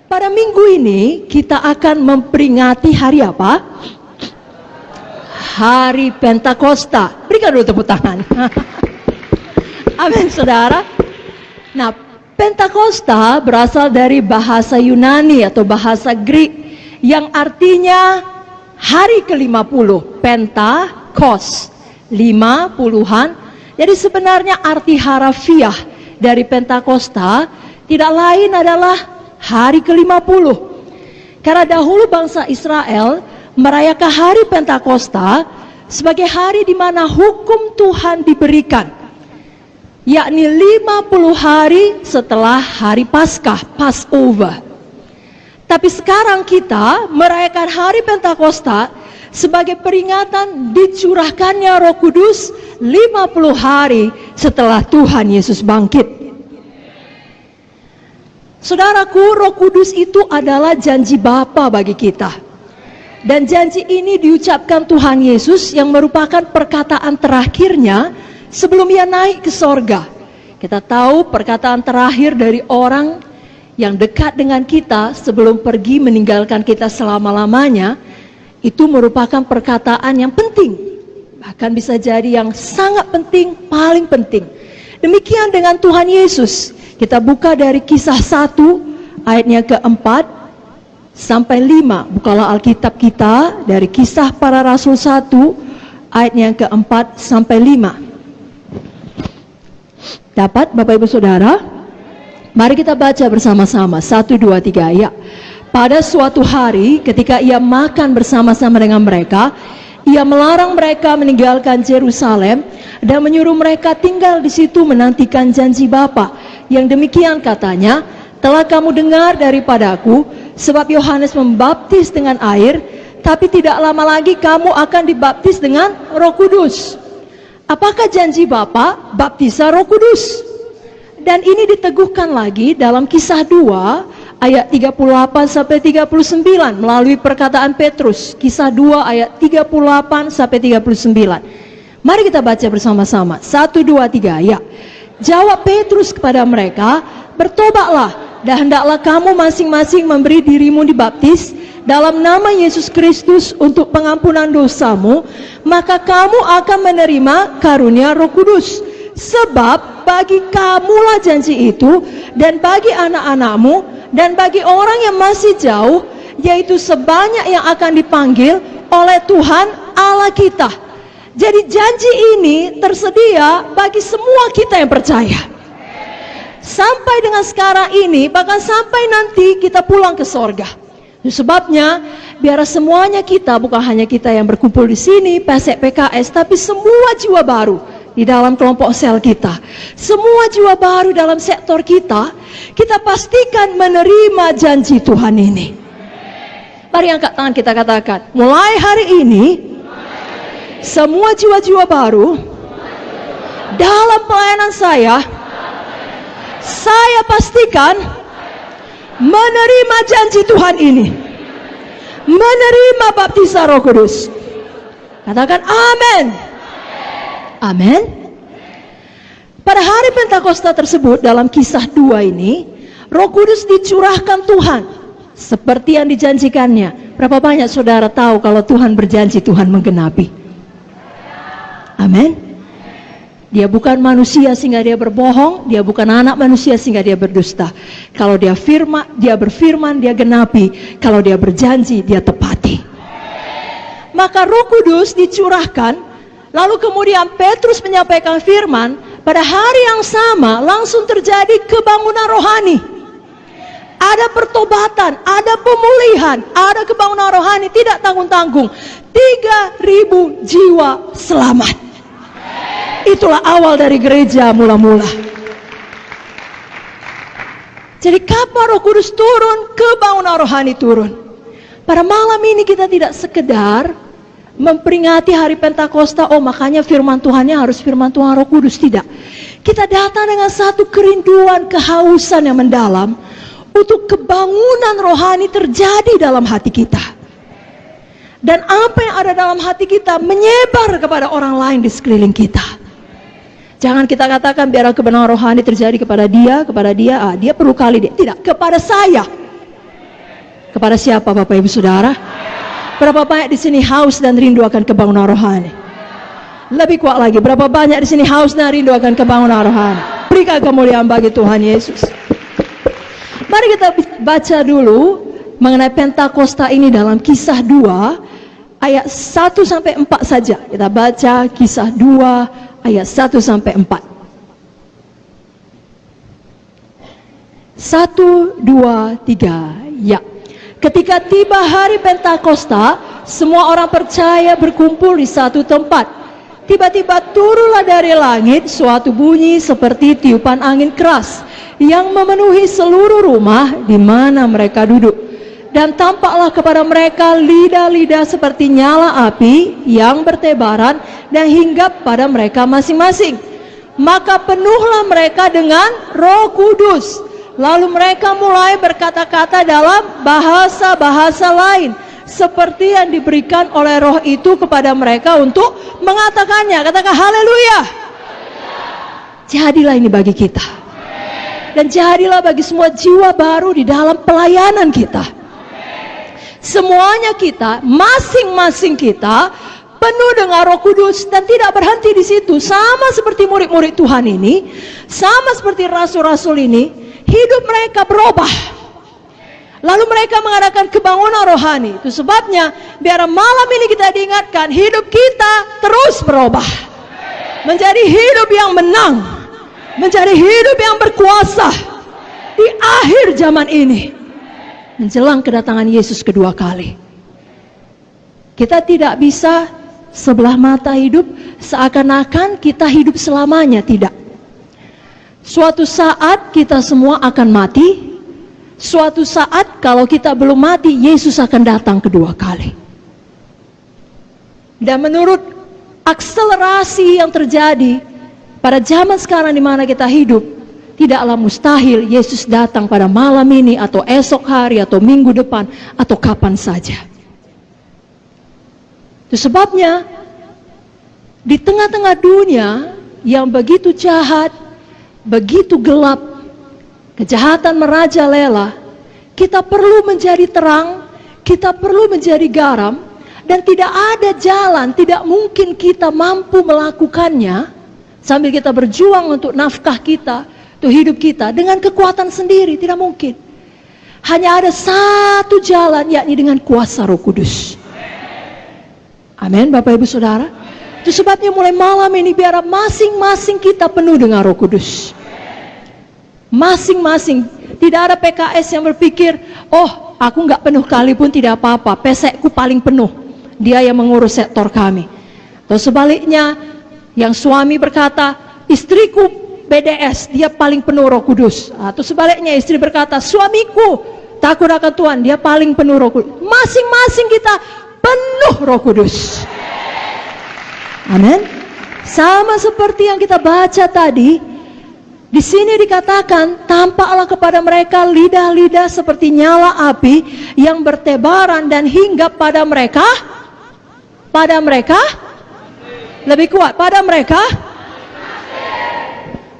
Pada minggu ini kita akan memperingati hari apa? Hari Pentakosta. Berikan dulu tepuk tangan. Amin, saudara. Nah, Pentakosta berasal dari bahasa Yunani atau bahasa Greek yang artinya hari ke-50. Pentakos, 50-an. Jadi sebenarnya arti harafiah dari Pentakosta tidak lain adalah hari ke-50. Karena dahulu bangsa Israel merayakan hari Pentakosta sebagai hari di mana hukum Tuhan diberikan, yakni 50 hari setelah hari Paskah, Passover. Tapi sekarang kita merayakan hari Pentakosta sebagai peringatan dicurahkannya Roh Kudus 50 hari setelah Tuhan Yesus bangkit. Saudaraku, Roh Kudus itu adalah janji Bapa bagi kita. Dan janji ini diucapkan Tuhan Yesus yang merupakan perkataan terakhirnya sebelum ia naik ke sorga. Kita tahu perkataan terakhir dari orang yang dekat dengan kita sebelum pergi meninggalkan kita selama-lamanya, itu merupakan perkataan yang penting. Bahkan bisa jadi yang sangat penting, paling penting. Demikian dengan Tuhan Yesus. Kita buka dari Kisah 1 ayatnya ke-4 sampai 5. Bukalah Alkitab kita dari Kisah Para Rasul 1 ayatnya ke-4 sampai 5. Dapat Bapak Ibu Saudara? Mari kita baca bersama-sama. 1, 2, 3 ya. Pada suatu hari ketika ia makan bersama-sama dengan mereka, ia melarang mereka meninggalkan Yerusalem dan menyuruh mereka tinggal di situ menantikan janji Bapa. Yang demikian katanya, telah kamu dengar daripadaku, sebab Yohanes membaptis dengan air, tapi tidak lama lagi kamu akan dibaptis dengan Roh Kudus. Apakah janji Bapa? Baptisan Roh Kudus. Dan ini diteguhkan lagi dalam Kisah 2 ayat 38 sampai 39 melalui perkataan Petrus. Kisah 2 ayat 38 sampai 39. Mari kita baca bersama-sama. 1, 2, 3 ya. Jawab Petrus kepada mereka, bertobatlah dan hendaklah kamu masing-masing memberi dirimu dibaptis dalam nama Yesus Kristus untuk pengampunan dosamu, maka kamu akan menerima karunia Roh Kudus. Sebab bagi kamulah janji itu, dan bagi anak-anakmu, dan bagi orang yang masih jauh, yaitu sebanyak yang akan dipanggil oleh Tuhan Allah kita. Jadi janji ini tersedia bagi semua kita yang percaya. Sampai dengan sekarang ini, bahkan sampai nanti kita pulang ke sorga. Sebabnya, biar semuanya kita, bukan hanya kita yang berkumpul di sini, PSEK PKS, tapi semua jiwa baru di dalam kelompok sel kita, semua jiwa baru dalam sektor kita, kita pastikan menerima janji Tuhan ini. Mari angkat tangan kita katakan, mulai hari ini, semua jiwa-jiwa baru dalam pelayanan saya pastikan menerima janji Tuhan ini, menerima baptisan Roh Kudus. Katakan amin. Amin. Pada hari Pentakosta tersebut dalam Kisah 2 ini, Roh Kudus dicurahkan Tuhan seperti yang dijanjikannya. Berapa banyak saudara tahu kalau Tuhan berjanji, Tuhan menggenapi? Amin. Dia bukan manusia sehingga dia berbohong, dia bukan anak manusia sehingga dia berdusta. Kalau dia berfirman, dia genapi. Kalau dia berjanji, dia tepati. Maka Roh Kudus dicurahkan, lalu kemudian Petrus menyampaikan firman, pada hari yang sama langsung terjadi kebangunan rohani. Ada pertobatan, ada pemulihan, ada kebangunan rohani, tidak tanggung-tanggung. 3.000 jiwa selamat. Itulah awal dari gereja mula-mula. Jadi kapan Roh Kudus turun, kebangunan rohani turun. Pada malam ini kita tidak sekedar memperingati hari Pentakosta, oh makanya firman Tuhannya harus firman Tuhan Roh Kudus, tidak. Kita datang dengan satu kerinduan, kehausan yang mendalam untuk kebangunan rohani terjadi dalam hati kita. Dan apa yang ada dalam hati kita menyebar kepada orang lain di sekeliling kita. Jangan kita katakan biar kebenaran rohani terjadi kepada dia, dia perlu kali dia. Tidak, kepada saya. Kepada siapa Bapak Ibu Saudara? Berapa banyak di sini haus dan rindu akan kebangunan rohani? Lebih kuat lagi, berapa banyak di sini haus dan rindu akan kebangunan rohani? Berikan kemuliaan bagi Tuhan Yesus. Mari kita baca dulu mengenai Pentakosta ini dalam Kisah 2 ayat 1 sampai 4 saja. Kita baca Kisah 2 ayat 1 sampai 4. 1, 2, 3, ya. Ketika tiba hari Pentakosta, semua orang percaya berkumpul di satu tempat. Tiba-tiba turunlah dari langit suatu bunyi seperti tiupan angin keras yang memenuhi seluruh rumah di mana mereka duduk. Dan tampaklah kepada mereka lidah-lidah seperti nyala api yang bertebaran dan hinggap pada mereka masing-masing. Maka penuhlah mereka dengan Roh Kudus. Lalu mereka mulai berkata-kata dalam bahasa-bahasa lain, seperti yang diberikan oleh Roh itu kepada mereka untuk mengatakannya. Katakan haleluya. Jadilah ini bagi kita, dan jadilah bagi semua jiwa baru di dalam pelayanan kita. Semuanya kita, masing-masing kita penuh dengan Roh Kudus, dan tidak berhenti di situ. Sama seperti murid-murid Tuhan ini, sama seperti rasul-rasul ini, hidup mereka berubah. Lalu mereka mengadakan kebangunan rohani. Itu sebabnya biar malam ini kita diingatkan, hidup kita terus berubah menjadi hidup yang menang, menjadi hidup yang berkuasa di akhir zaman ini, menjelang kedatangan Yesus kedua kali. Kita tidak bisa sebelah mata hidup seakan-akan kita hidup selamanya. Tidak. Suatu saat kita semua akan mati. Suatu saat kalau kita belum mati, Yesus akan datang kedua kali. Dan menurut akselerasi yang terjadi pada zaman sekarang di mana kita hidup, tidaklah mustahil Yesus datang pada malam ini atau esok hari atau minggu depan atau kapan saja. Itu sebabnya di tengah-tengah dunia yang begitu jahat, begitu gelap, kejahatan merajalela, kita perlu menjadi terang, kita perlu menjadi garam, dan tidak ada jalan, tidak mungkin kita mampu melakukannya sambil kita berjuang untuk nafkah kita, untuk hidup kita dengan kekuatan sendiri. Tidak mungkin. Hanya ada satu jalan, yakni dengan kuasa Roh Kudus. Amin, Bapak Ibu Saudara. Itu sebabnya mulai malam ini biar masing-masing kita penuh dengan Roh Kudus. Masing-masing. Tidak ada PKS yang berpikir, oh aku nggak penuh kali pun tidak apa-apa, pesekku paling penuh, dia yang mengurus sektor kami. Atau sebaliknya, yang suami berkata, istriku BDS, dia paling penuh Roh Kudus. Atau sebaliknya, istri berkata, suamiku takut akan Tuhan, dia paling penuh Roh Kudus. Masing-masing kita penuh Roh Kudus. Amin. Sama seperti yang kita baca tadi. Di sini dikatakan, tampaklah kepada mereka lidah-lidah seperti nyala api yang bertebaran dan hinggap pada mereka. Pada mereka? Lebih kuat, pada mereka?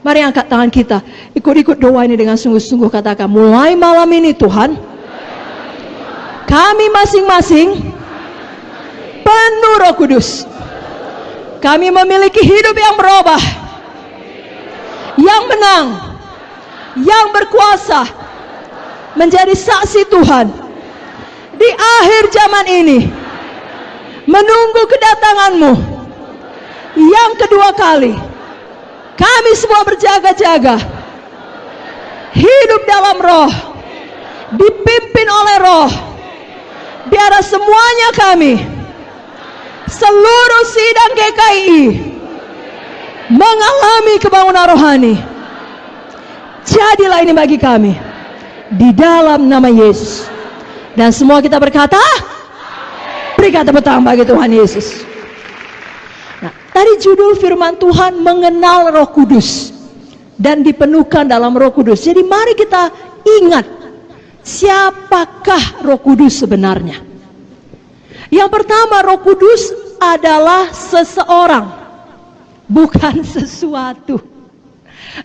Mari angkat tangan kita, ikut-ikut doa ini dengan sungguh-sungguh, katakan, mulai malam ini Tuhan, kami masing-masing penuh Roh Kudus. Kami memiliki hidup yang berubah, yang menang, yang berkuasa, menjadi saksi Tuhan di akhir zaman ini, menunggu kedatangan-Mu yang kedua kali. Kami semua berjaga-jaga, hidup dalam Roh, dipimpin oleh Roh, biar semuanya kami, seluruh sidang GKI, mengalami kebangunan rohani. Jadilah ini bagi kami di dalam nama Yesus. Dan semua kita berkata, berikan tepuk tangan bagi Tuhan Yesus. Nah, tadi judul firman Tuhan mengenal Roh Kudus dan dipenuhkan dalam Roh Kudus. Jadi mari kita ingat, siapakah Roh Kudus sebenarnya? Yang pertama, Roh Kudus adalah seseorang, bukan sesuatu.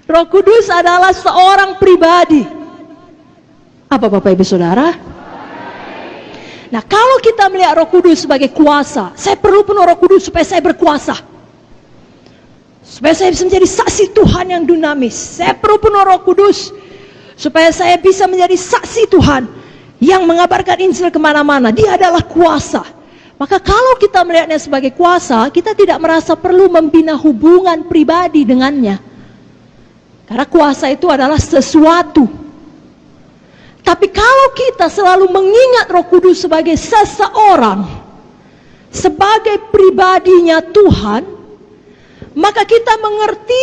Roh Kudus adalah seorang pribadi. Apa Bapak Ibu Saudara? Nah, kalau kita melihat Roh Kudus sebagai kuasa, saya perlu penuh Roh Kudus supaya saya berkuasa, supaya saya bisa menjadi saksi Tuhan yang dinamis. Saya perlu penuh Roh Kudus supaya saya bisa menjadi saksi Tuhan yang mengabarkan Injil kemana-mana. Dia adalah kuasa. Maka kalau kita melihatnya sebagai kuasa, kita tidak merasa perlu membina hubungan pribadi dengannya. Karena kuasa itu adalah sesuatu. Tapi kalau kita selalu mengingat Roh Kudus sebagai seseorang, sebagai pribadinya Tuhan, maka kita mengerti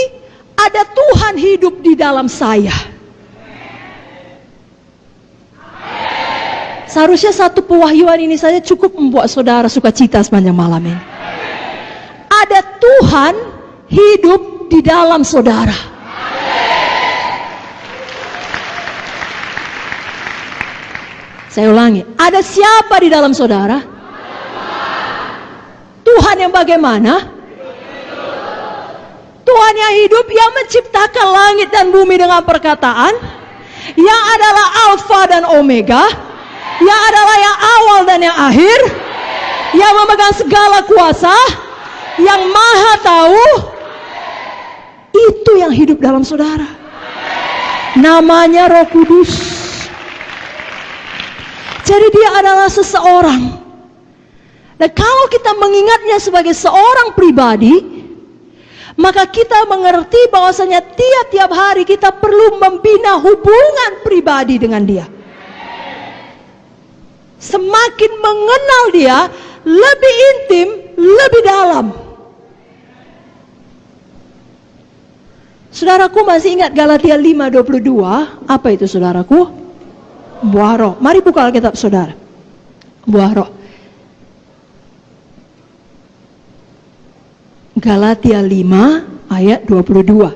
ada Tuhan hidup di dalam saya. Seharusnya satu pewahyuan ini saja cukup membuat saudara sukacita sepanjang malam ini. Ada Tuhan hidup di dalam saudara. Saya ulangi, ada siapa di dalam saudara? Tuhan yang bagaimana? Tuhan yang hidup, yang menciptakan langit dan bumi dengan perkataan, yang adalah Alfa dan Omega, yang adalah yang awal dan yang akhir, yang memegang segala kuasa, yang maha tahu. Itu yang hidup dalam saudara. Namanya Roh Kudus. Jadi dia adalah seseorang. Dan kalau kita mengingatnya sebagai seorang pribadi, maka kita mengerti bahwasanya tiap-tiap hari kita perlu membina hubungan pribadi dengan dia. Semakin mengenal dia, lebih intim, lebih dalam. Saudaraku masih ingat Galatia 5:22? Apa itu saudaraku? Buah roh. Mari buka Alkitab saudara. Buah roh. Galatia 5 ayat 22.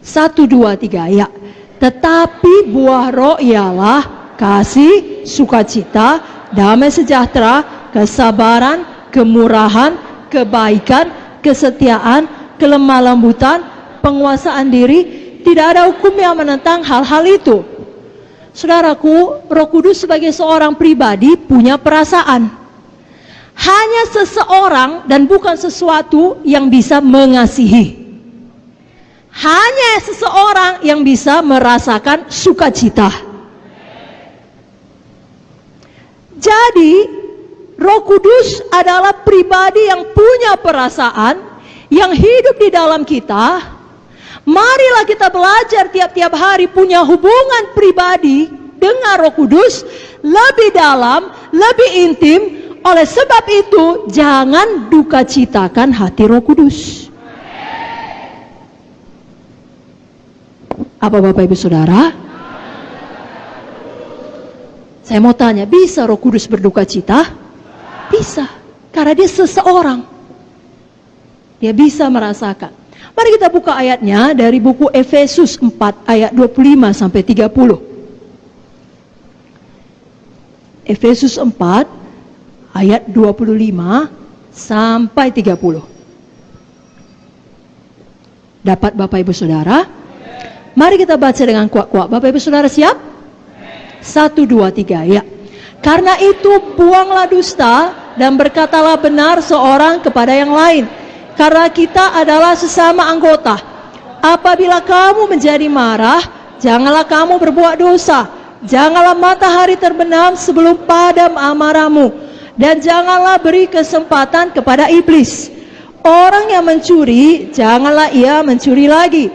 1, 2, 3 ya. Tetapi buah roh ialah kasih, sukacita, damai sejahtera, kesabaran, kemurahan, kebaikan, kesetiaan, kelemah lembutan, penguasaan diri. Tidak ada hukum yang menentang hal-hal itu. Saudaraku, Roh Kudus sebagai seorang pribadi punya perasaan. Hanya seseorang dan bukan sesuatu yang bisa mengasihi. Hanya seseorang yang bisa merasakan sukacita. Jadi, Roh Kudus adalah pribadi yang punya perasaan, yang hidup di dalam kita. Marilah kita belajar tiap-tiap hari punya hubungan pribadi dengan Roh Kudus lebih dalam, lebih intim. Oleh sebab itu, jangan duka citakan hati Roh Kudus. Apa Bapak Ibu Saudara? Saya mau tanya, bisa Roh Kudus berduka cita? Bisa, karena dia seseorang. Dia bisa merasakan. Mari kita buka ayatnya dari buku Efesus 4 ayat 25 sampai 30. Efesus 4 ayat 25 sampai 30. Dapat Bapak Ibu Saudara? Mari kita baca dengan kuat-kuat. Bapak Ibu Saudara siap? 1, 2, 3 ya. Karena itu buanglah dusta dan berkatalah benar seorang kepada yang lain. Karena kita adalah sesama anggota. Apabila kamu menjadi marah, janganlah kamu berbuat dosa. Janganlah matahari terbenam sebelum padam amarahmu. Dan janganlah beri kesempatan kepada iblis. Orang yang mencuri, janganlah ia mencuri lagi.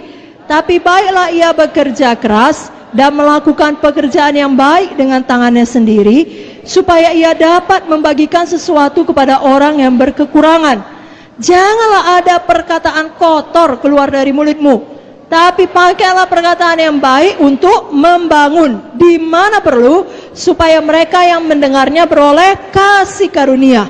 Tapi baiklah ia bekerja keras dan melakukan pekerjaan yang baik dengan tangannya sendiri, supaya ia dapat membagikan sesuatu kepada orang yang berkekurangan. Janganlah ada perkataan kotor keluar dari mulutmu, tapi pakailah perkataan yang baik untuk membangun di mana perlu, supaya mereka yang mendengarnya beroleh kasih karunia.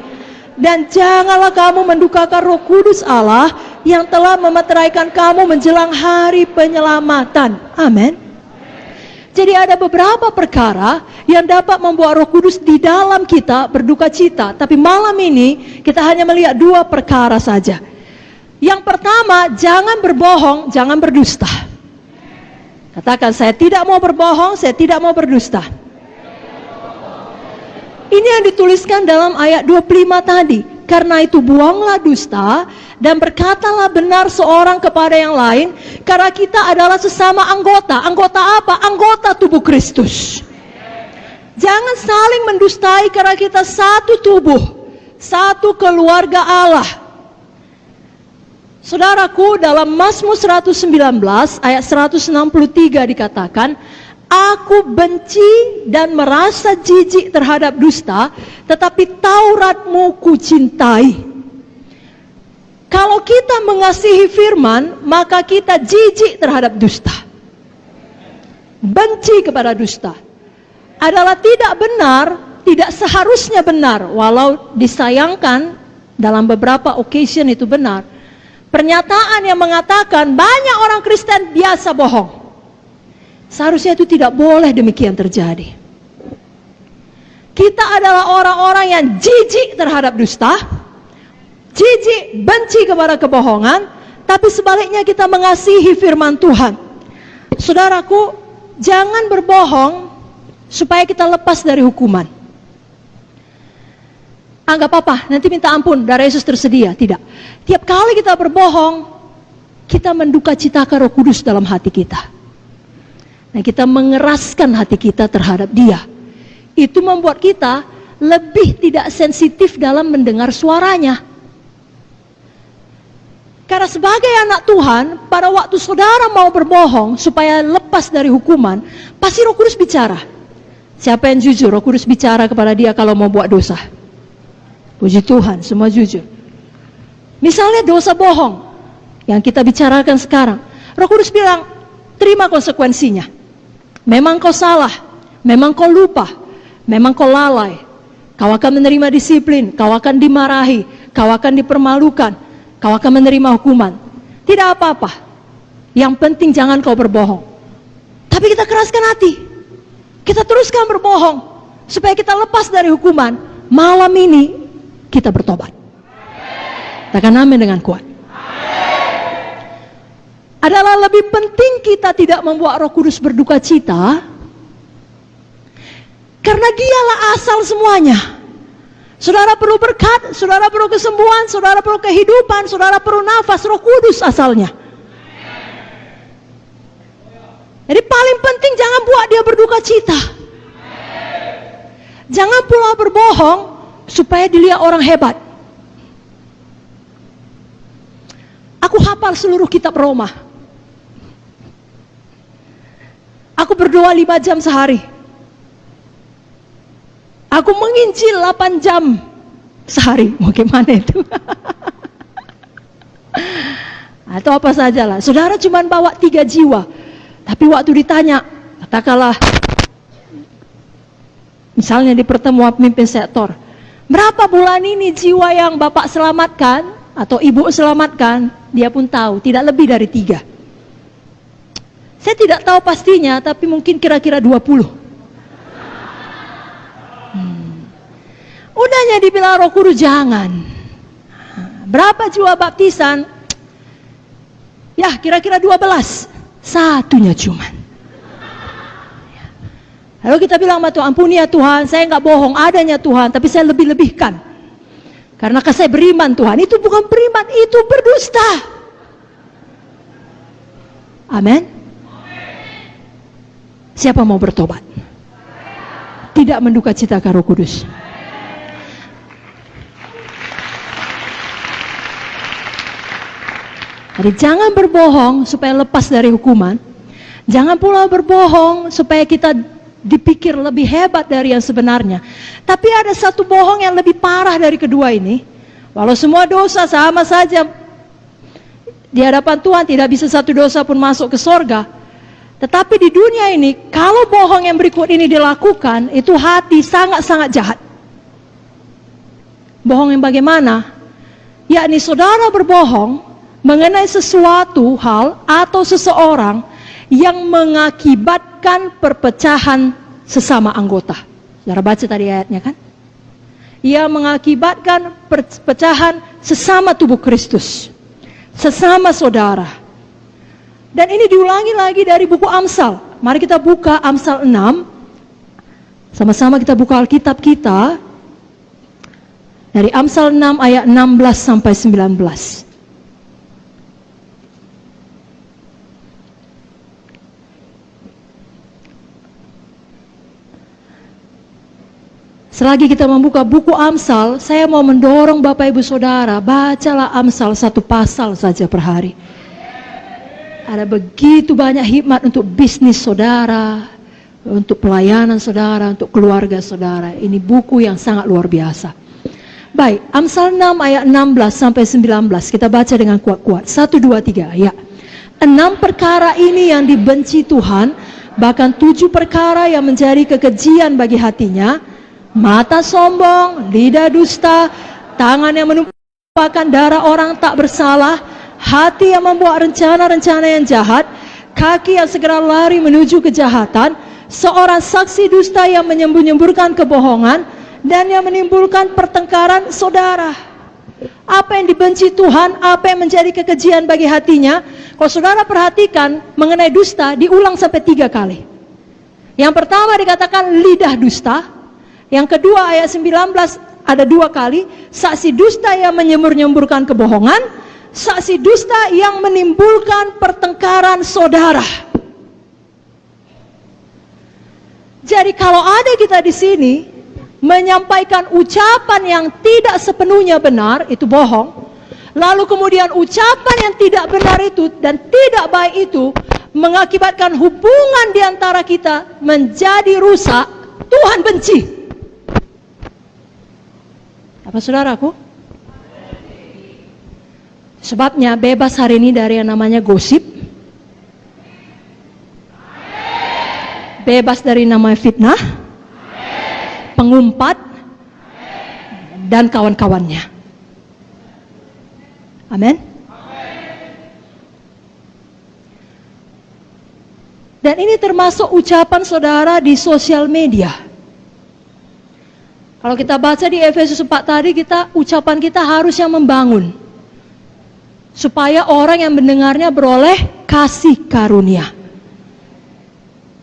Dan janganlah kamu mendukakan Roh Kudus Allah yang telah memeteraikan kamu menjelang hari penyelamatan. Amin. Jadi ada beberapa perkara yang dapat membuat Roh Kudus di dalam kita berduka cita. Tapi malam ini kita hanya melihat 2 perkara saja. Yang pertama, jangan berbohong, jangan berdusta. Katakan, saya tidak mau berbohong, saya tidak mau berdusta. Ini yang dituliskan dalam ayat 25 tadi. Karena itu buanglah dusta dan berkatalah benar seorang kepada yang lain, karena kita adalah sesama anggota. Anggota apa? Anggota tubuh Kristus. Jangan saling mendustai karena kita satu tubuh, satu keluarga Allah. Saudaraku, dalam Mazmur 119 ayat 163 dikatakan, aku benci dan merasa jijik terhadap dusta, tetapi Tauratmu ku cintai. Kalau kita mengasihi firman, maka kita jijik terhadap dusta. Benci kepada dusta adalah tidak benar, tidak seharusnya benar, walau disayangkan dalam beberapa occasion itu benar. Pernyataan yang mengatakan banyak orang Kristen biasa bohong. Seharusnya itu tidak boleh demikian terjadi. Kita adalah orang-orang yang jijik terhadap dusta, jijik, benci kepada kebohongan, tapi sebaliknya kita mengasihi firman Tuhan. Saudaraku, jangan berbohong supaya kita lepas dari hukuman. Anggap apa? Nanti minta ampun, darah Yesus tersedia. Tidak. Tiap kali kita berbohong, kita menduka citakan Roh Kudus dalam hati kita. Nah, kita mengeraskan hati kita terhadap Dia. Itu membuat kita lebih tidak sensitif dalam mendengar suaranya. Karena sebagai anak Tuhan, pada waktu saudara mau berbohong supaya lepas dari hukuman, pasti Roh Kudus bicara. Siapa yang jujur? Roh Kudus bicara kepada dia kalau mau buat dosa. Puji Tuhan, semua jujur. Misalnya dosa bohong yang kita bicarakan sekarang, Roh Kudus bilang, terima konsekuensinya. Memang kau salah, memang kau lupa, memang kau lalai. Kau akan menerima disiplin, kau akan dimarahi, kau akan dipermalukan, kau akan menerima hukuman. Tidak apa-apa. Yang penting jangan kau berbohong. Tapi kita keraskan hati. Kita teruskan berbohong supaya kita lepas dari hukuman. Malam ini kita bertobat. Katakan amin dengan kuat. Adalah lebih penting kita tidak membuat Roh Kudus berduka cita, karena Dialah asal semuanya. Saudara perlu berkat, saudara perlu kesembuhan, saudara perlu kehidupan, saudara perlu nafas, Roh Kudus asalnya. Jadi paling penting jangan buat dia berduka cita. Jangan pula berbohong supaya dilihat orang hebat. Aku hafal seluruh kitab Roma. Aku berdoa 5 jam sehari. Aku menginjil 8 jam sehari. Mau gimana itu? Atau apa sajalah. Saudara cuma bawa 3 jiwa. Tapi waktu ditanya, katakanlah, misalnya di pertemuan pemimpin sektor, berapa bulan ini jiwa yang Bapak selamatkan atau Ibu selamatkan? Dia pun tahu, tidak lebih dari 3. Saya tidak tahu pastinya, tapi mungkin kira-kira 20. Udahnya dibilang Roh Kudus jangan. Berapa jiwa baptisan? Ya kira-kira 12. Satunya cuman. Lalu kita bilang sama Tuhan, ampuni ya Tuhan, saya nggak bohong, adanya Tuhan, tapi saya lebih-lebihkan. Karena saya beriman Tuhan, itu bukan beriman, itu berdusta. Amin. Siapa mau bertobat? Tidak menduka citakan Roh Kudus. Jadi jangan berbohong supaya lepas dari hukuman. Jangan pula berbohong supaya kita dipikir lebih hebat dari yang sebenarnya. Tapi ada satu bohong yang lebih parah dari kedua ini. Walau semua dosa sama saja di hadapan Tuhan, tidak bisa satu dosa pun masuk ke sorga. Tetapi di dunia ini, kalau bohong yang berikut ini dilakukan, itu hati sangat-sangat jahat. Bohong yang bagaimana? Yakni saudara berbohong mengenai sesuatu hal atau seseorang yang mengakibatkan perpecahan sesama anggota. Saudara baca tadi ayatnya kan? Ia mengakibatkan perpecahan sesama tubuh Kristus, sesama saudara. Dan ini diulangi lagi dari buku Amsal. Mari kita buka Amsal 6 Sama-sama kita buka Alkitab kita dari Amsal 6 ayat 16 sampai 19. Selagi kita membuka buku Amsal, saya mau mendorong Bapak Ibu Saudara, bacalah Amsal 1 pasal saja per hari. Ada begitu banyak hikmat untuk bisnis saudara, untuk pelayanan saudara, untuk keluarga saudara. Ini buku yang sangat luar biasa. Baik, Amsal 6 ayat 16 sampai 19, kita baca dengan kuat-kuat. 1, 2, 3, ya. 6 perkara ini yang dibenci Tuhan, bahkan 7 perkara yang menjadi kekejian bagi hatinya: mata sombong, lidah dusta, tangan yang menumpahkan darah orang tak bersalah, hati yang membuat rencana-rencana yang jahat, kaki yang segera lari menuju kejahatan, seorang saksi dusta yang menyembur-nyemburkan kebohongan, dan yang menimbulkan pertengkaran saudara. Apa yang dibenci Tuhan, apa yang menjadi kekejian bagi hatinya? Kalau saudara perhatikan mengenai dusta, diulang sampai 3 kali. Yang pertama dikatakan lidah dusta. Yang kedua ayat 19 ada 2 kali, saksi dusta yang menyembur-nyemburkan kebohongan, saksi dusta yang menimbulkan pertengkaran saudara. Jadi kalau ada kita di sini menyampaikan ucapan yang tidak sepenuhnya benar, itu bohong. Lalu kemudian ucapan yang tidak benar itu dan tidak baik itu mengakibatkan hubungan di antara kita menjadi rusak, Tuhan benci. Apa saudaraku? Sebabnya bebas hari ini dari yang namanya gosip, bebas dari namanya fitnah, pengumpat, dan kawan-kawannya. Amin. Dan ini termasuk ucapan saudara di sosial media. Kalau kita baca di Efesus 4 tadi, ucapan kita harus yang membangun, supaya orang yang mendengarnya beroleh kasih karunia.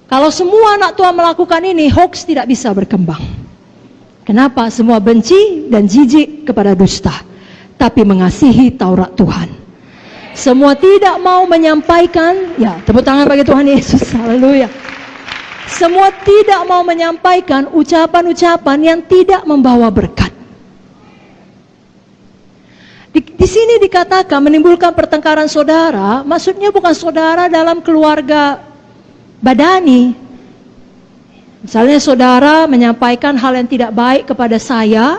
Kalau semua anak Tuhan melakukan ini, hoax tidak bisa berkembang. Kenapa? Semua benci dan jijik kepada dusta, tapi mengasihi Taurat Tuhan. Semua tidak mau menyampaikan, ya tepuk tangan bagi Tuhan Yesus, haleluya. Semua tidak mau menyampaikan ucapan-ucapan yang tidak membawa berkat. Di sini dikatakan menimbulkan pertengkaran saudara, maksudnya bukan saudara dalam keluarga badani. Misalnya saudara menyampaikan hal yang tidak baik kepada saya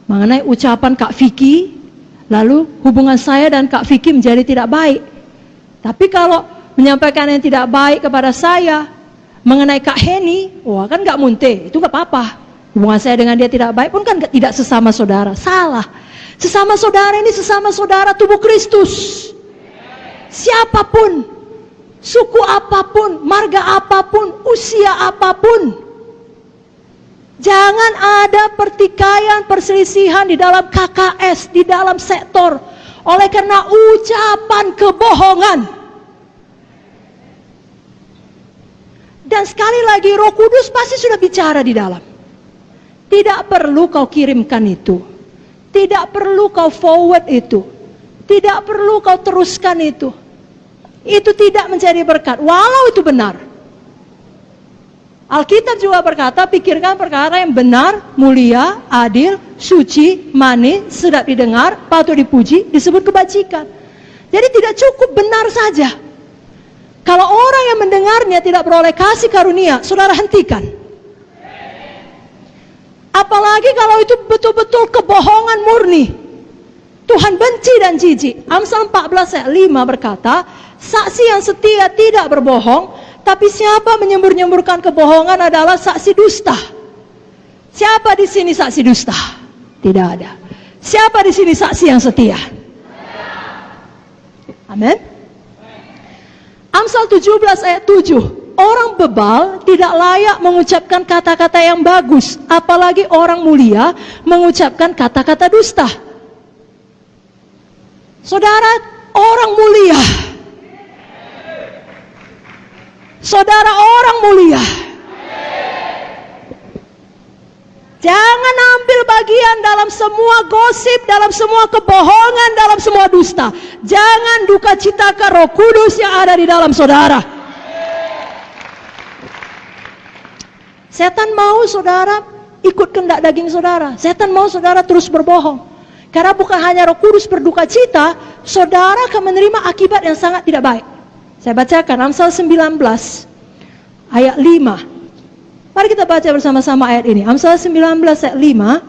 mengenai ucapan Kak Vicky, lalu hubungan saya dan Kak Vicky menjadi tidak baik. Tapi kalau menyampaikan yang tidak baik kepada saya mengenai Kak Heni, wah kan gak munte, itu gak apa-apa. Hubungan saya dengan dia tidak baik pun kan tidak sesama saudara. Salah. Sesama saudara ini sesama saudara tubuh Kristus. Siapapun, suku apapun, marga apapun, usia apapun, jangan ada pertikaian, perselisihan di dalam KKS, di dalam sektor, oleh karena ucapan kebohongan. Dan sekali lagi Roh Kudus pasti sudah bicara di dalam. Tidak perlu kau kirimkan itu. Tidak perlu kau forward itu. Tidak perlu kau teruskan itu. Itu tidak menjadi berkat, walau itu benar. Alkitab juga berkata, pikirkan perkara yang benar, mulia, adil, suci, manis, sedap didengar, patut dipuji, disebut kebajikan. Jadi tidak cukup benar saja. Kalau orang yang mendengarnya tidak beroleh kasih karunia, saudara hentikan. Apalagi kalau itu betul-betul kebohongan murni. Tuhan benci dan jijik. Amsal 14 ayat 5 berkata, saksi yang setia tidak berbohong, tapi siapa menyembur-nyemburkan kebohongan adalah saksi dusta. Siapa di sini saksi dusta? Tidak ada. Siapa di sini saksi yang setia? Amin. Amsal 17 ayat 7. Orang bebal tidak layak mengucapkan kata-kata yang bagus, apalagi orang mulia mengucapkan kata-kata dusta. Saudara, orang mulia, saudara orang mulia, Jangan ambil bagian dalam semua gosip, dalam semua kebohongan, dalam semua dusta. Jangan duka citakan Roh Kudus yang ada di dalam saudara. Setan mau saudara ikut kehendak daging saudara. Setan mau saudara terus berbohong. Karena bukan hanya Roh Kudus berduka cita, saudara akan menerima akibat yang sangat tidak baik. Saya bacakan Amsal 19 ayat 5. Mari kita baca bersama-sama ayat ini. Amsal 19 ayat 5.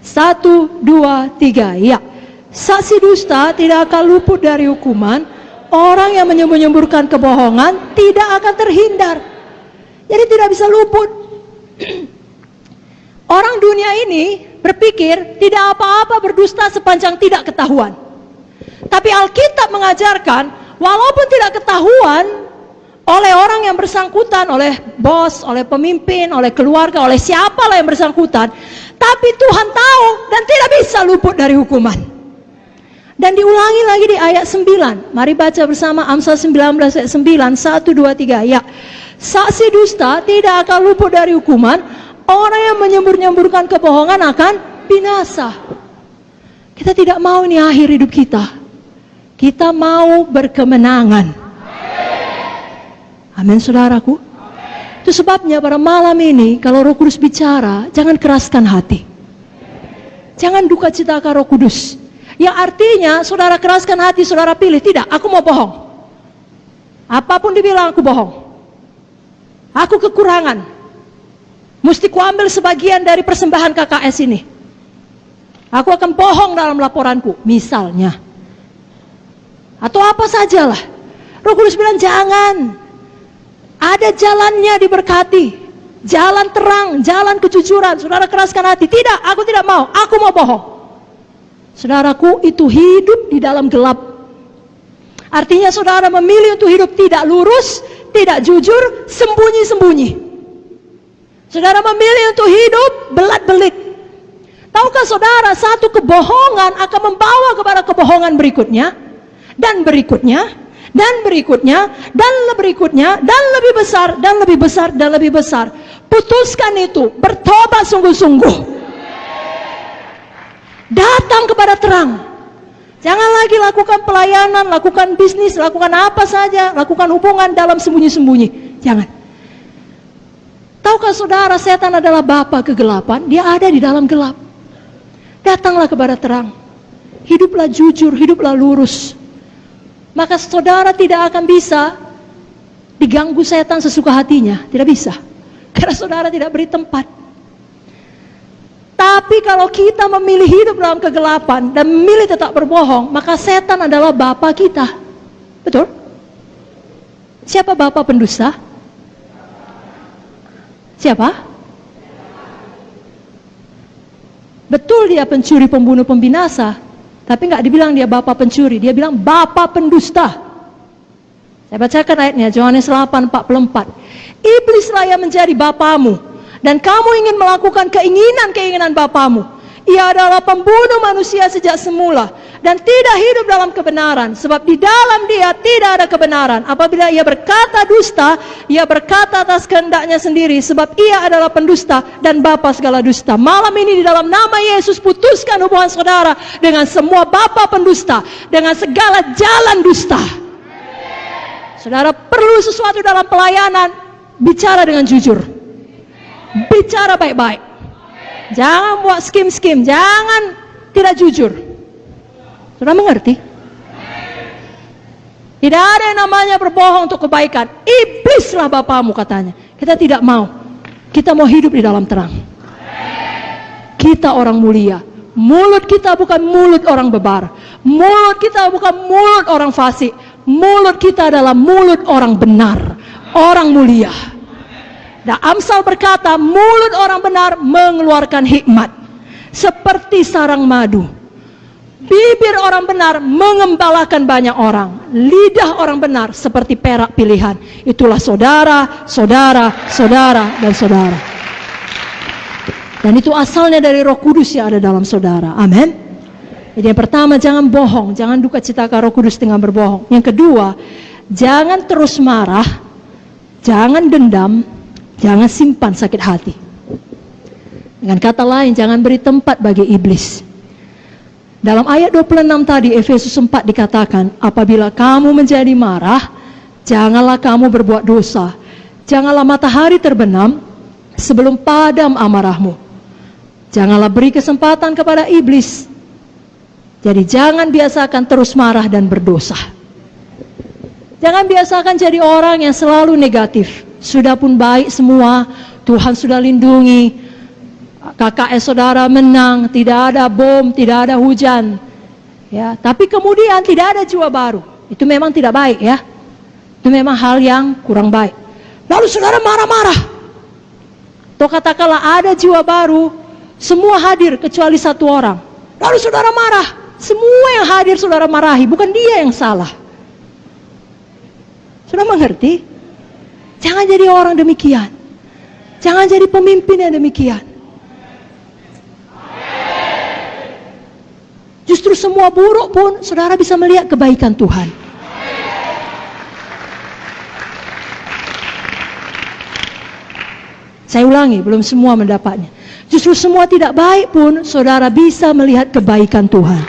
1, 2, 3. Ya. Saksi dusta tidak akan luput dari hukuman. Orang yang menyembur-nyemburkan kebohongan tidak akan terhindar. Jadi tidak bisa luput. Orang dunia ini berpikir tidak apa-apa berdusta sepanjang tidak ketahuan. Tapi Alkitab mengajarkan walaupun tidak ketahuan oleh orang yang bersangkutan, oleh bos, oleh pemimpin, oleh keluarga, oleh siapalah yang bersangkutan, tapi Tuhan tahu dan tidak bisa luput dari hukuman. Dan diulangi lagi di ayat 9. Mari baca bersama Amsal 19 ayat 9. 1, 2, 3. Ya. Saksi dusta tidak akan luput dari hukuman. Orang yang menyembur-nyemburkan kebohongan akan binasa. Kita tidak mau ini akhir hidup kita. Kita mau berkemenangan. Amin saudaraku. Itu sebabnya pada malam ini kalau Roh Kudus bicara, jangan keraskan hati. Jangan duka citakan Roh Kudus. Yang artinya saudara keraskan hati, saudara pilih, tidak, aku mau bohong. Apapun dibilang aku bohong. Aku kekurangan. Mesti kuambil sebagian dari persembahan KKS ini. Aku akan bohong dalam laporanku, misalnya. Atau apa sajalah. Roh Kudus bilang jangan. Ada jalannya diberkati, jalan terang, jalan kejujuran. Saudara keraskan hati, tidak, aku tidak mau, aku mau bohong. Saudaraku, itu hidup di dalam gelap. Artinya saudara memilih untuk hidup tidak lurus, tidak jujur, sembunyi-sembunyi. Saudara memilih untuk hidup belat-belit. Tahukah saudara, satu kebohongan akan membawa kepada kebohongan berikutnya, dan berikutnya, dan berikutnya, dan berikutnya, dan lebih besar, dan lebih besar, dan lebih besar. Putuskan itu, bertobat sungguh-sungguh. Datang kepada terang. Jangan lagi lakukan pelayanan, lakukan bisnis, lakukan apa saja, lakukan hubungan dalam sembunyi-sembunyi. Jangan. Tahukah saudara, setan adalah bapa kegelapan, dia ada di dalam gelap. Datanglah kepada terang. Hiduplah jujur, hiduplah lurus. Maka saudara tidak akan bisa diganggu setan sesuka hatinya. Tidak bisa. Karena saudara tidak beri tempat. Tapi kalau kita memilih hidup dalam kegelapan dan memilih tetap berbohong, maka setan adalah bapa kita. Betul? Siapa bapa pendusta? Siapa? Betul dia pencuri, pembunuh, pembinasa. Tapi nggak dibilang dia bapak pencuri, dia bilang bapak pendusta. Saya bacakan ayatnya, Yohanes 8:44. Iblislah yang menjadi bapamu, dan kamu ingin melakukan keinginan-keinginan bapamu. Ia adalah pembunuh manusia sejak semula, dan tidak hidup dalam kebenaran, sebab di dalam dia tidak ada kebenaran. Apabila ia berkata dusta, ia berkata atas kehendaknya sendiri, sebab ia adalah pendusta dan bapa segala dusta. Malam ini di dalam nama Yesus, putuskan hubungan saudara dengan semua bapa pendusta, dengan segala jalan dusta. Saudara perlu sesuatu dalam pelayanan, bicara dengan jujur, bicara baik-baik. Jangan buat skim-skim, jangan tidak jujur. Saudara mengerti? Tidak ada yang namanya berbohong untuk kebaikan. Iblislah bapamu katanya. Kita tidak mau. Kita mau hidup di dalam terang. Kita orang mulia. Mulut kita bukan mulut orang bebar. Mulut kita bukan mulut orang fasik. Mulut kita adalah mulut orang benar, orang mulia. Dan Amsal berkata, mulut orang benar mengeluarkan hikmat seperti sarang madu. Bibir orang benar mengembalakan banyak orang. Lidah orang benar seperti perak pilihan. Itulah saudara, saudara, saudara, dan saudara. Dan itu asalnya dari Roh Kudus yang ada dalam saudara. Amin. Jadi yang pertama, jangan bohong, jangan duka citakan Roh Kudus dengan berbohong. Yang kedua, jangan terus marah, jangan dendam, jangan simpan sakit hati. Dengan kata lain, jangan beri tempat bagi iblis. Dalam ayat 26 tadi, Efesus 4 dikatakan, apabila kamu menjadi marah, janganlah kamu berbuat dosa. Janganlah matahari terbenam sebelum padam amarahmu. Janganlah beri kesempatan kepada iblis. Jadi jangan biasakan terus marah dan berdosa. Jangan biasakan jadi orang yang selalu negatif. Sudah pun baik semua, Tuhan sudah lindungi, KKS saudara menang, tidak ada bom, tidak ada hujan, ya. Tapi kemudian tidak ada jiwa baru. Itu memang tidak baik, ya. Itu memang hal yang kurang baik. Lalu saudara marah-marah. Atau katakanlah ada jiwa baru, semua hadir kecuali satu orang. Lalu saudara marah. Semua yang hadir saudara marahi, bukan dia yang salah. Saudara mengerti? Jangan jadi orang demikian. Jangan jadi pemimpin yang demikian. Justru semua buruk pun saudara bisa melihat kebaikan Tuhan. Saya ulangi, belum semua mendapatnya. Justru semua tidak baik pun saudara bisa melihat kebaikan Tuhan.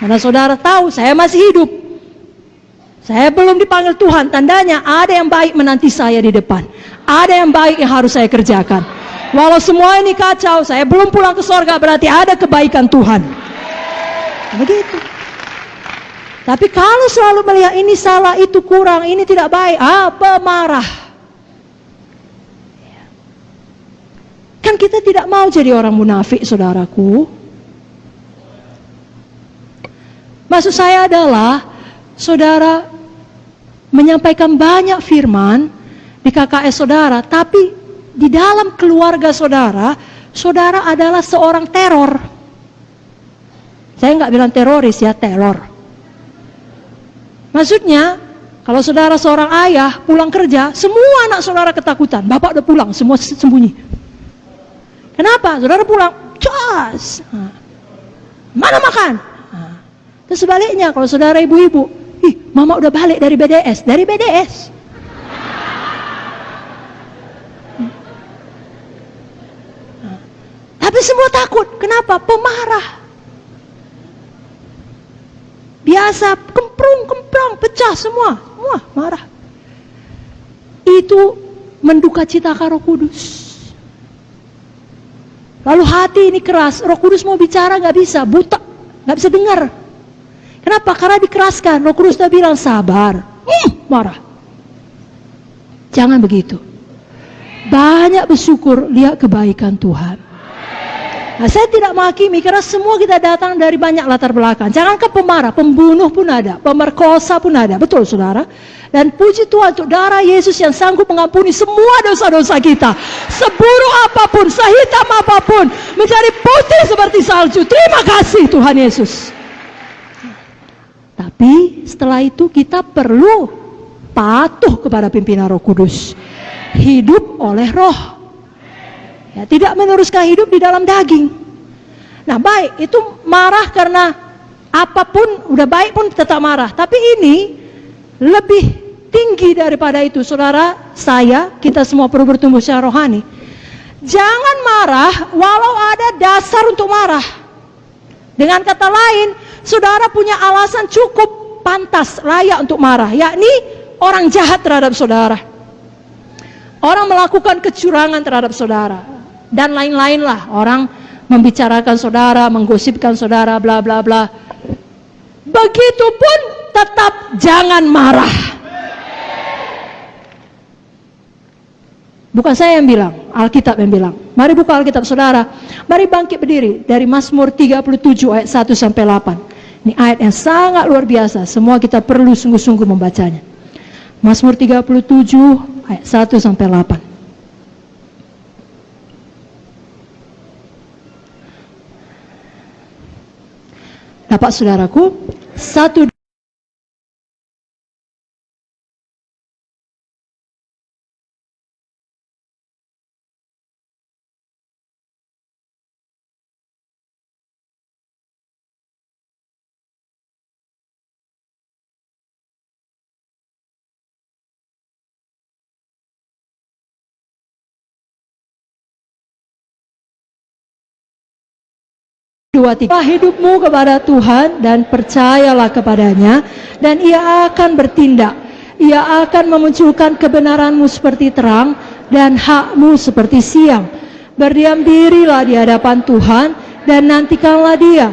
Karena saudara tahu saya masih hidup. Saya belum dipanggil Tuhan, tandanya ada yang baik menanti saya di depan. Ada yang baik yang harus saya kerjakan. Walau semua ini kacau, saya belum pulang ke sorga, berarti ada kebaikan Tuhan. Begitu. Tapi kalau selalu melihat ini salah, itu kurang, ini tidak baik, pemarah. Kan kita tidak mau jadi orang munafik, saudaraku. Maksud saya adalah, saudara menyampaikan banyak firman di KKS saudara, tapi di dalam keluarga saudara, saudara adalah seorang teror. Saya nggak bilang teroris ya, teror. Maksudnya, kalau saudara seorang ayah pulang kerja, semua anak saudara ketakutan. Bapak udah pulang, semua sembunyi. Kenapa? Saudara pulang, cas. Mana makan? Terus sebaliknya, kalau saudara ibu-ibu, mama udah balik dari BDS, dari BDS. Tapi semua takut. Kenapa? Pemarah. Biasa kemprung, pecah semua marah. Itu menduka citakan Roh Kudus. Lalu hati ini keras, Roh Kudus mau bicara nggak bisa, buta, nggak bisa dengar. Kenapa? Karena dikeraskan. Roh Kudus sudah bilang sabar, marah. Jangan begitu. Banyak bersyukur lihat kebaikan Tuhan. Nah, saya tidak menghakimi karena semua kita datang dari banyak latar belakang. Jangankan pemarah, pembunuh pun ada, pemerkosa pun ada, betul saudara. Dan puji Tuhan untuk darah Yesus yang sanggup mengampuni semua dosa-dosa kita. Seburuk apapun, sehitam apapun, menjadi putih seperti salju. Terima kasih Tuhan Yesus. Tapi setelah itu kita perlu patuh kepada pimpinan Roh Kudus. Hidup oleh Roh. Ya, tidak meneruskan hidup di dalam daging. Nah baik, itu marah karena apapun, udah baik pun tetap marah. Tapi ini lebih tinggi daripada itu, saudara, saya, kita semua perlu bertumbuh secara rohani. Jangan marah walau ada dasar untuk marah. Dengan kata lain, saudara punya alasan cukup pantas, layak untuk marah, yakni orang jahat terhadap saudara. Orang melakukan kecurangan terhadap saudara. Dan lain-lain lah, orang membicarakan saudara, menggosipkan saudara, bla bla bla. Begitupun tetap jangan marah. Bukan saya yang bilang, Alkitab yang bilang. Mari buka Alkitab saudara. Mari bangkit berdiri dari Mazmur 37 ayat 1 sampai 8. Ini ayat yang sangat luar biasa. Semua kita perlu sungguh-sungguh membacanya. Mazmur 37 ayat 1 sampai 8. Dapat saudaraku? 1 2, 3. Hidupmu kepada Tuhan dan percayalah kepadanya, dan Ia akan bertindak. Ia akan memunculkan kebenaranmu seperti terang dan hakmu seperti siang. Berdiam dirilah di hadapan Tuhan dan nantikanlah Dia.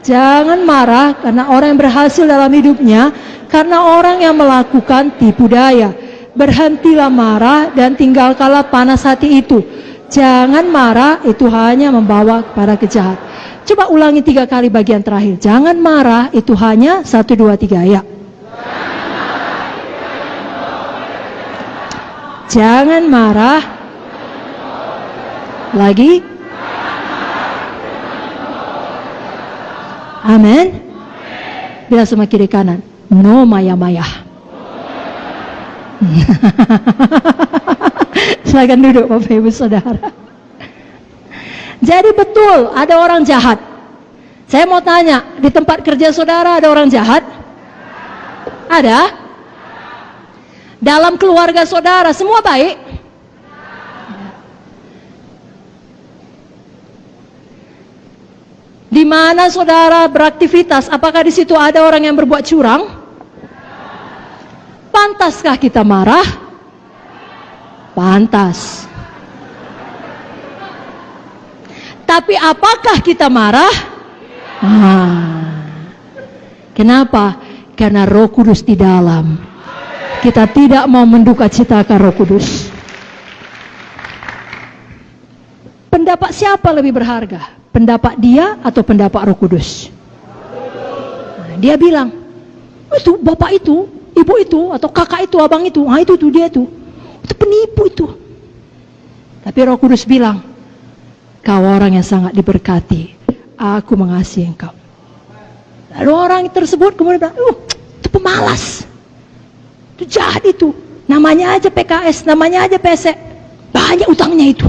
Jangan marah karena orang yang berhasil dalam hidupnya, karena orang yang melakukan tipu daya. Berhentilah marah dan tinggalkanlah panas hati itu. Jangan marah, itu hanya membawa kepada kejahatan. Coba ulangi 3 kali bagian terakhir. Jangan marah, itu hanya 1, 2, 3 ya. Jangan marah. Lagi. Amin. Bila sama kiri kanan. No maya-maya. Silakan duduk Bapak Ibu Saudara. Jadi betul ada orang jahat. Saya mau tanya, di tempat kerja saudara ada orang jahat? Ada? Dalam keluarga saudara semua baik? Di mana saudara beraktivitas, apakah di situ ada orang yang berbuat curang? Pantaskah kita marah? Pantas. Tapi apakah kita marah? Kenapa? Karena Roh Kudus di dalam. Kita tidak mau mendukacitakan Roh Kudus. Pendapat siapa lebih berharga? Pendapat dia atau pendapat Roh Kudus? Dia bilang, itu bapak itu, ibu itu, atau kakak itu, abang itu, itu dia itu penipu itu. Tapi Roh Kudus bilang, kau orang yang sangat diberkati, aku mengasihi engkau. Lalu orang tersebut kemudian bilang, itu pemalas, itu jahat itu, namanya aja PKS, namanya aja PSE, banyak utangnya itu.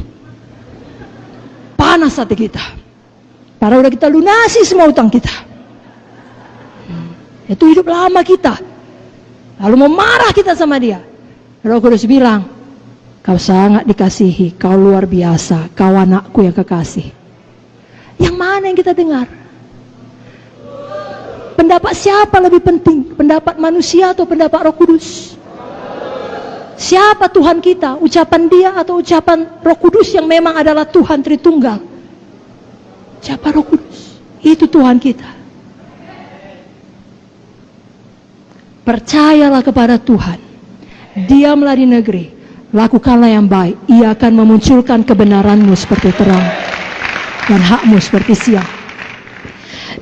Panas hati kita, padahal udah kita lunasi semua utang kita. Itu hidup lama kita. Lalu memarah kita sama dia. Roh Kudus bilang, kau sangat dikasihi, kau luar biasa, kau anakku yang kekasih. Yang mana yang kita dengar? Pendapat siapa lebih penting? Pendapat manusia atau pendapat Roh Kudus? Siapa Tuhan kita? Ucapan dia atau ucapan Roh Kudus yang memang adalah Tuhan Tritunggal? Siapa Roh Kudus? Itu Tuhan kita. Percayalah kepada Tuhan. Diamlah di negeri. Lakukanlah yang baik. Ia akan memunculkan kebenaranmu seperti terang dan hakmu seperti siang.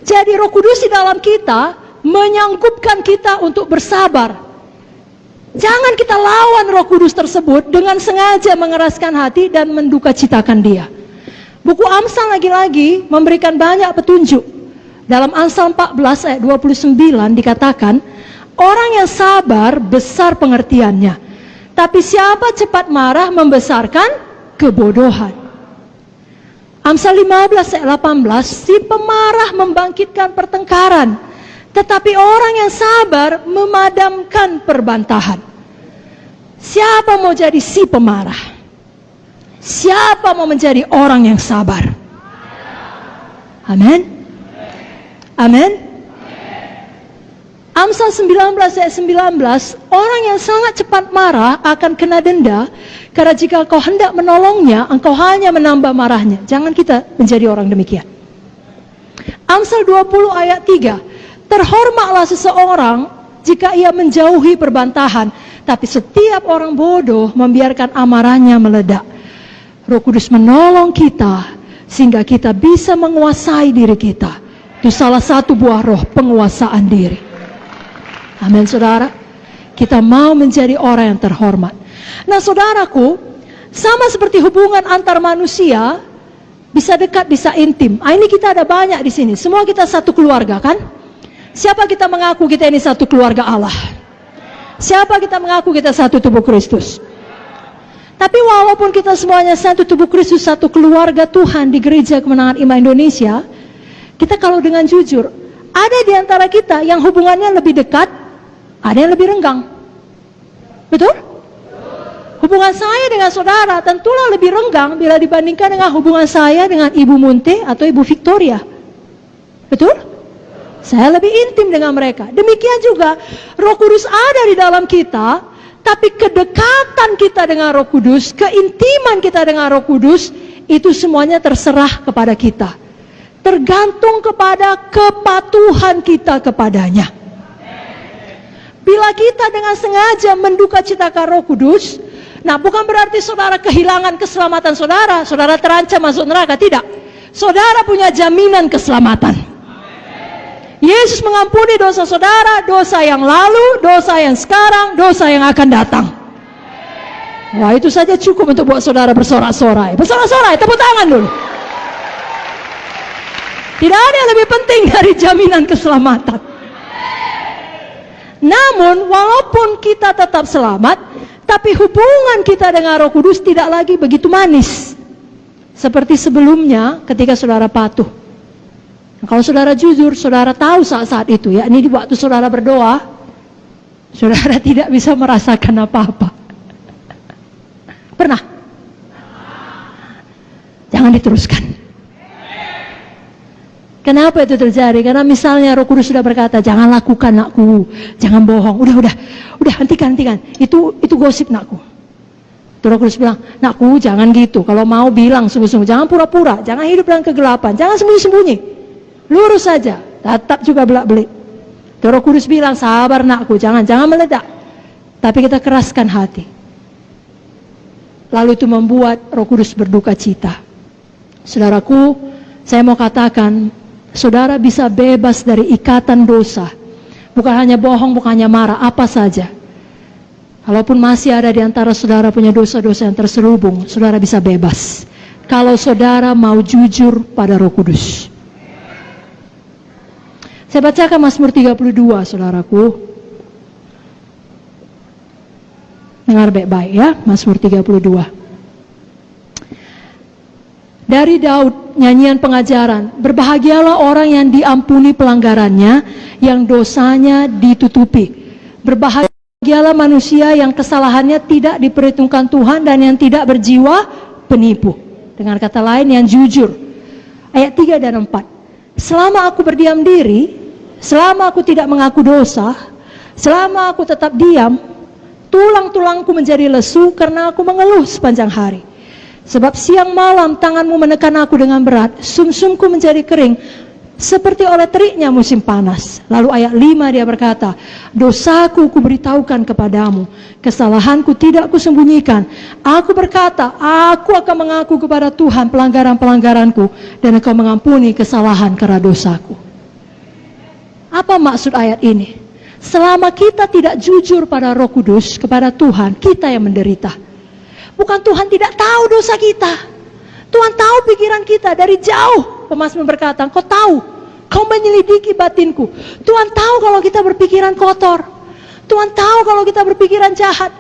Jadi Roh Kudus di dalam kita menyanggupkan kita untuk bersabar. Jangan kita lawan Roh Kudus tersebut dengan sengaja mengeraskan hati dan mendukacitakan dia. Buku Amsal lagi-lagi memberikan banyak petunjuk. Dalam Amsal 14 ayat 29 dikatakan, orang yang sabar besar pengertiannya, tapi siapa cepat marah membesarkan kebodohan. Amsal 15 ayat 18, si pemarah membangkitkan pertengkaran, tetapi orang yang sabar memadamkan perbantahan. Siapa mau jadi si pemarah? Siapa mau menjadi orang yang sabar? Amin. Amin. Amsal 19 ayat 19, orang yang sangat cepat marah akan kena denda, karena jika kau hendak menolongnya, engkau hanya menambah marahnya. Jangan kita menjadi orang demikian. Amsal 20 ayat 3, terhormatlah seseorang jika ia menjauhi perbantahan, tapi setiap orang bodoh membiarkan amarahnya meledak. Roh Kudus menolong kita sehingga kita bisa menguasai diri kita. Itu salah satu buah roh, penguasaan diri. Amin saudara. Kita mau menjadi orang yang terhormat. Nah saudaraku, sama seperti hubungan antar manusia, bisa dekat, bisa intim. Ini kita ada banyak di sini. Semua kita satu keluarga kan? Siapa kita mengaku kita ini satu keluarga Allah? Siapa kita mengaku kita satu tubuh Kristus? Tapi walaupun kita semuanya satu tubuh Kristus, satu keluarga Tuhan di Gereja Kemenangan Iman Indonesia, kita kalau dengan jujur, ada di antara kita yang hubungannya lebih dekat, ada yang lebih renggang. Betul? Hubungan saya dengan saudara tentulah lebih renggang bila dibandingkan dengan hubungan saya dengan Ibu Munte atau Ibu Victoria. Betul? Saya lebih intim dengan mereka. Demikian juga Roh Kudus ada di dalam kita, tapi kedekatan kita dengan Roh Kudus, keintiman kita dengan Roh Kudus, itu semuanya terserah kepada kita. Tergantung kepada kepatuhan kita kepadanya. Bila kita dengan sengaja menduka citakan Roh Kudus, nah bukan berarti saudara kehilangan keselamatan saudara, saudara terancam masuk neraka, tidak. Saudara punya jaminan keselamatan. Yesus mengampuni dosa saudara, dosa yang lalu, dosa yang sekarang, dosa yang akan datang. Wah, itu saja cukup untuk buat saudara bersorak-sorai. Bersorak-sorai, tepuk tangan dulu. Tidak ada yang lebih penting dari jaminan keselamatan. Namun, walaupun kita tetap selamat, tapi hubungan kita dengan Roh Kudus tidak lagi begitu manis seperti sebelumnya ketika saudara patuh. Kalau saudara jujur, saudara tahu saat-saat itu, ya, ini di waktu saudara berdoa, saudara tidak bisa merasakan apa-apa. Pernah? Jangan diteruskan. Kenapa itu terjadi? Karena misalnya Roh Kudus sudah berkata, jangan lakukan nakku, jangan bohong, udah hentikan. Itu gosip nakku. Roh Kudus bilang, nakku jangan gitu. Kalau mau bilang sungguh-sungguh, jangan pura-pura, jangan hidup dalam kegelapan, jangan sembunyi-sembunyi. Lurus saja, tetap juga belak-belik. Roh Kudus bilang, sabar nakku, jangan meledak. Tapi kita keraskan hati. Lalu itu membuat Roh Kudus berduka cita. Saudaraku, saya mau katakan, saudara bisa bebas dari ikatan dosa. Bukan hanya bohong, bukan hanya marah, apa saja. Kalaupun masih ada di antara saudara punya dosa-dosa yang terselubung, saudara bisa bebas. Kalau saudara mau jujur pada Roh Kudus. Saya bacakan Mazmur 32, saudaraku. Dengar baik-baik ya, Mazmur 32. Dari Daud, nyanyian pengajaran. Berbahagialah orang yang diampuni pelanggarannya, yang dosanya ditutupi. Berbahagialah manusia yang kesalahannya tidak diperhitungkan Tuhan dan yang tidak berjiwa penipu. Dengan kata lain, yang jujur. Ayat 3 dan 4. Selama aku berdiam diri, selama aku tidak mengaku dosa, selama aku tetap diam, tulang-tulangku menjadi lesu karena aku mengeluh sepanjang hari. Sebab siang malam tanganmu menekan aku dengan berat, sumsumku menjadi kering, seperti oleh teriknya musim panas. Lalu ayat 5 dia berkata, dosaku kuberitahukan kepadamu, kesalahanku tidak kusembunyikan. Aku berkata, aku akan mengaku kepada Tuhan pelanggaran-pelanggaranku, dan Engkau mengampuni kesalahan karena dosaku. Apa maksud ayat ini? Selama kita tidak jujur pada Roh Kudus, kepada Tuhan, kita yang menderita. Bukan Tuhan tidak tahu dosa kita. Tuhan tahu pikiran kita dari jauh. Pemazmur berkata, Kau tahu, Kau menyelidiki batinku. Tuhan tahu kalau kita berpikiran kotor. Tuhan tahu kalau kita berpikiran jahat.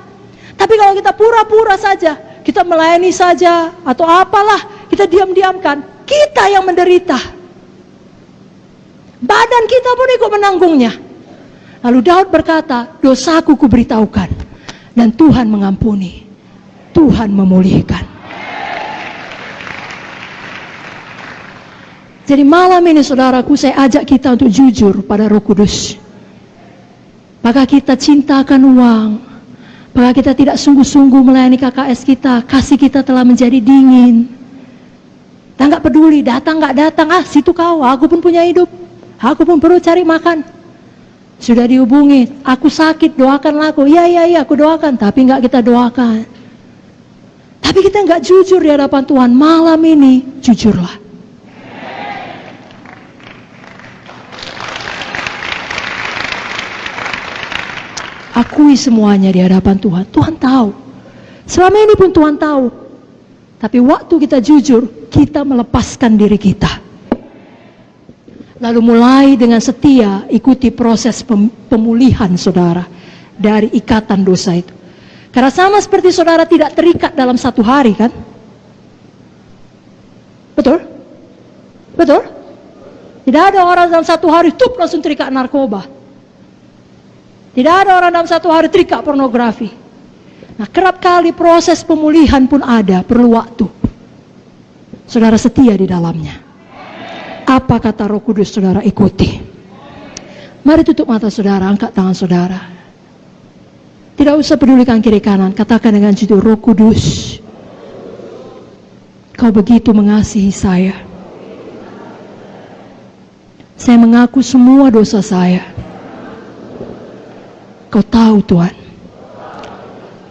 Tapi kalau kita pura-pura saja, kita melayani saja, atau apalah, kita diam-diamkan, kita yang menderita. Badan kita pun ikut menanggungnya. Lalu Daud berkata, dosaku kuberitahukan, dan Tuhan mengampuni, Tuhan memulihkan. Jadi malam ini saudaraku, saya ajak kita untuk jujur pada Roh Kudus. Maka kita cintakan uang, maka kita tidak sungguh-sungguh melayani KKS kita, kasih kita telah menjadi dingin. Kita nggak peduli, datang nggak datang, situ kau, aku pun punya hidup, aku pun perlu cari makan. Sudah dihubungi, aku sakit, doakanlah aku. Iya, aku doakan, tapi nggak kita doakan. Tapi kita nggak jujur di hadapan Tuhan. Malam ini, jujurlah. Akui semuanya di hadapan Tuhan. Tuhan tahu. Selama ini pun Tuhan tahu. Tapi waktu kita jujur, kita melepaskan diri kita. Lalu mulai dengan setia ikuti proses pemulihan saudara dari ikatan dosa itu. Karena sama seperti saudara tidak terikat dalam satu hari, kan? Betul? Betul? Tidak ada orang dalam satu hari langsung terikat narkoba. Tidak ada orang dalam satu hari terikat pornografi. Nah, kerap kali proses pemulihan pun ada, perlu waktu. Saudara setia di dalamnya. Apa kata Roh Kudus, saudara ikuti. Mari tutup mata saudara, angkat tangan saudara. Tidak usah pedulikan kiri kanan, katakan dengan jujur, Roh Kudus, Kau begitu mengasihi saya. Saya mengaku semua dosa saya. Kau tahu Tuhan,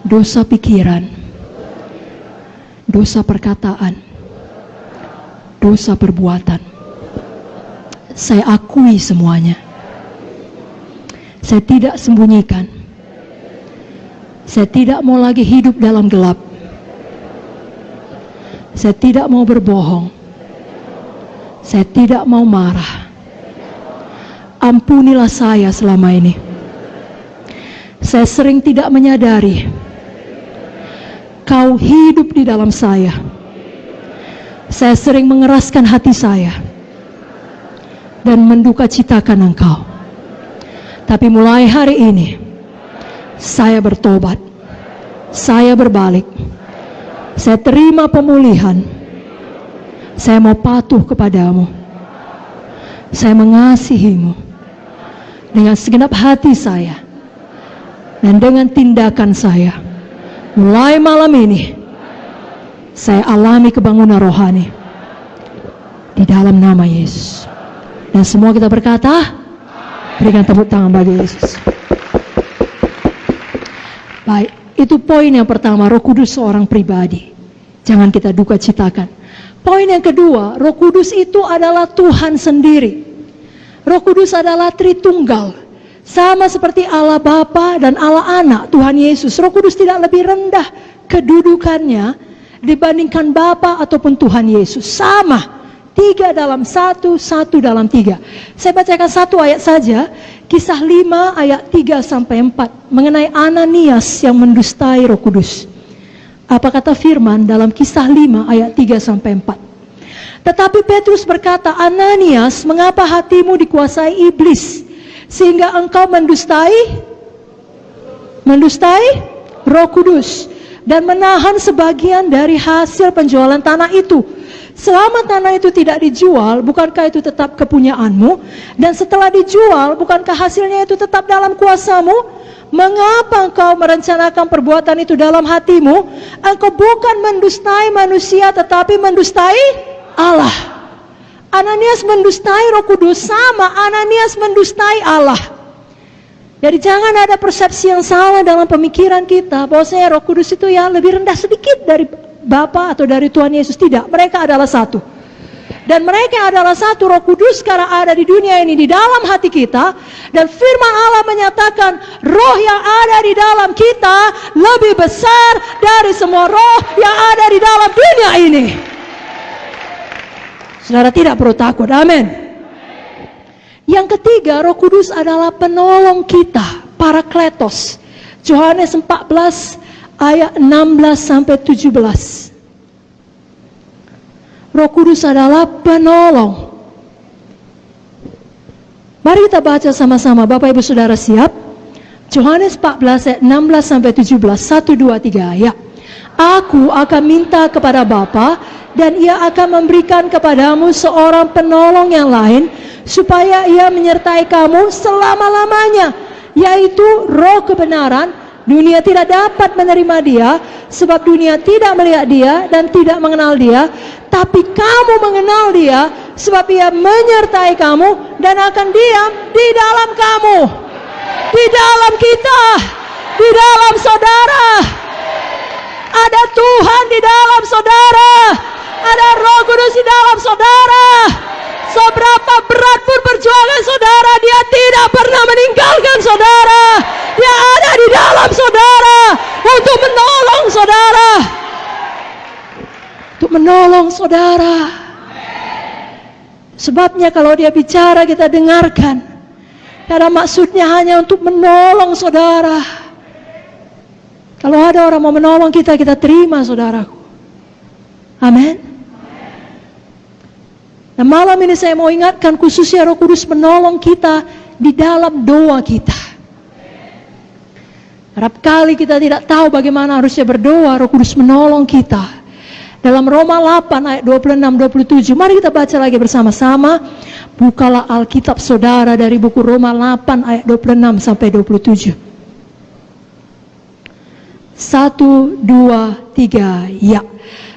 dosa pikiran, dosa perkataan, dosa perbuatan. Saya akui semuanya. Saya tidak sembunyikan. Saya tidak mau lagi hidup dalam gelap. Saya tidak mau berbohong. Saya tidak mau marah. Ampunilah saya selama ini. Saya sering tidak menyadari Kau hidup di dalam saya. Saya sering mengeraskan hati saya dan mendukacitakan Engkau. Tapi mulai hari ini saya bertobat. Saya berbalik. Saya terima pemulihan. Saya mau patuh kepadamu. Saya mengasihimu dengan segenap hati saya dan dengan tindakan saya. Mulai malam ini saya alami kebangunan rohani di dalam nama Yesus. Dan semua kita berkata, berikan tepuk tangan bagi Yesus. Baik, itu poin yang pertama, Roh Kudus seorang pribadi. Jangan kita duka citakan. Poin yang kedua, Roh Kudus itu adalah Tuhan sendiri. Roh Kudus adalah Tritunggal. Sama seperti Allah Bapa dan Allah Anak, Tuhan Yesus. Roh Kudus tidak lebih rendah kedudukannya dibandingkan Bapa ataupun Tuhan Yesus. Sama. 3 dalam 1, 1 dalam 3. Saya bacakan satu ayat saja, Kisah 5 ayat 3-4 mengenai Ananias yang mendustai Roh Kudus. Apa kata firman dalam Kisah 5 ayat 3-4? Tetapi Petrus berkata, Ananias, mengapa hatimu dikuasai iblis sehingga engkau mendustai Roh Kudus dan menahan sebagian dari hasil penjualan tanah itu? Selama tanah itu tidak dijual, bukankah itu tetap kepunyaanmu? Dan setelah dijual, bukankah hasilnya itu tetap dalam kuasamu? Mengapa engkau merencanakan perbuatan itu dalam hatimu? Engkau bukan mendustai manusia, tetapi mendustai Allah. Ananias mendustai Roh Kudus, sama Ananias mendustai Allah. Jadi jangan ada persepsi yang salah dalam pemikiran kita, bahwasanya Roh Kudus itu ya lebih rendah sedikit dari Bapa atau dari Tuhan Yesus. Tidak, mereka adalah satu. Dan mereka adalah satu. Roh Kudus sekarang ada di dunia ini, di dalam hati kita. Dan firman Allah menyatakan roh yang ada di dalam kita lebih besar dari semua roh yang ada di dalam dunia ini. Saudara tidak perlu takut, amin. Yang ketiga, Roh Kudus adalah penolong kita, Parakletos. Yohanes 14 ayat 16-17. Roh Kudus adalah penolong. Mari kita baca sama-sama, Bapak Ibu Saudara siap? Yohanes 14 ayat 16-17, 1, 2, 3 ayat. Aku akan minta kepada Bapa dan Ia akan memberikan kepadamu seorang penolong yang lain, supaya Ia menyertai kamu selama-lamanya, yaitu Roh kebenaran. Dunia tidak dapat menerima Dia, sebab dunia tidak melihat Dia dan tidak mengenal Dia. Tapi kamu mengenal Dia, sebab Ia menyertai kamu dan akan diam di dalam kamu, di dalam kita, di dalam saudara. Ada Tuhan di dalam saudara, ada Roh Kudus di dalam saudara. Seberapa berat pun perjuangan saudara, Dia tidak pernah meninggalkan saudara. Dia ada di dalam saudara untuk menolong saudara. Untuk menolong saudara. Sebabnya kalau Dia bicara kita dengarkan. Karena maksudnya hanya untuk menolong saudara. Kalau ada orang mau menolong kita, kita terima saudaraku. Amin. Nah malam ini saya mau ingatkan khususnya Roh Kudus menolong kita di dalam doa kita. Kerap kali kita tidak tahu bagaimana harusnya berdoa, Roh Kudus menolong kita. Dalam Roma 8 ayat 26-27, mari kita baca lagi bersama-sama. Bukalah Alkitab saudara dari buku Roma 8 ayat 26 sampai 27. 1, 2, 3, ya.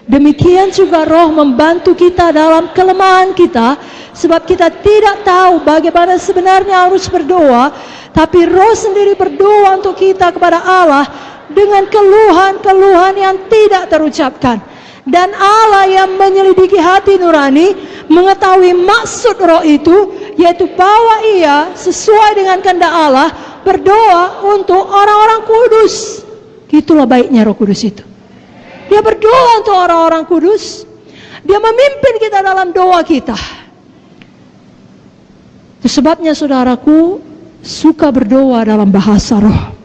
Demikian juga Roh membantu kita dalam kelemahan kita, sebab kita tidak tahu bagaimana sebenarnya harus berdoa, tapi Roh sendiri berdoa untuk kita kepada Allah dengan keluhan-keluhan yang tidak terucapkan. Dan Allah yang menyelidiki hati nurani mengetahui maksud Roh itu, yaitu bahwa ia sesuai dengan kehendak Allah berdoa untuk orang-orang kudus. Itulah baiknya Roh Kudus itu. Dia berdoa untuk orang-orang kudus. Dia memimpin kita dalam doa kita. Itu sebabnya saudaraku suka berdoa dalam bahasa roh.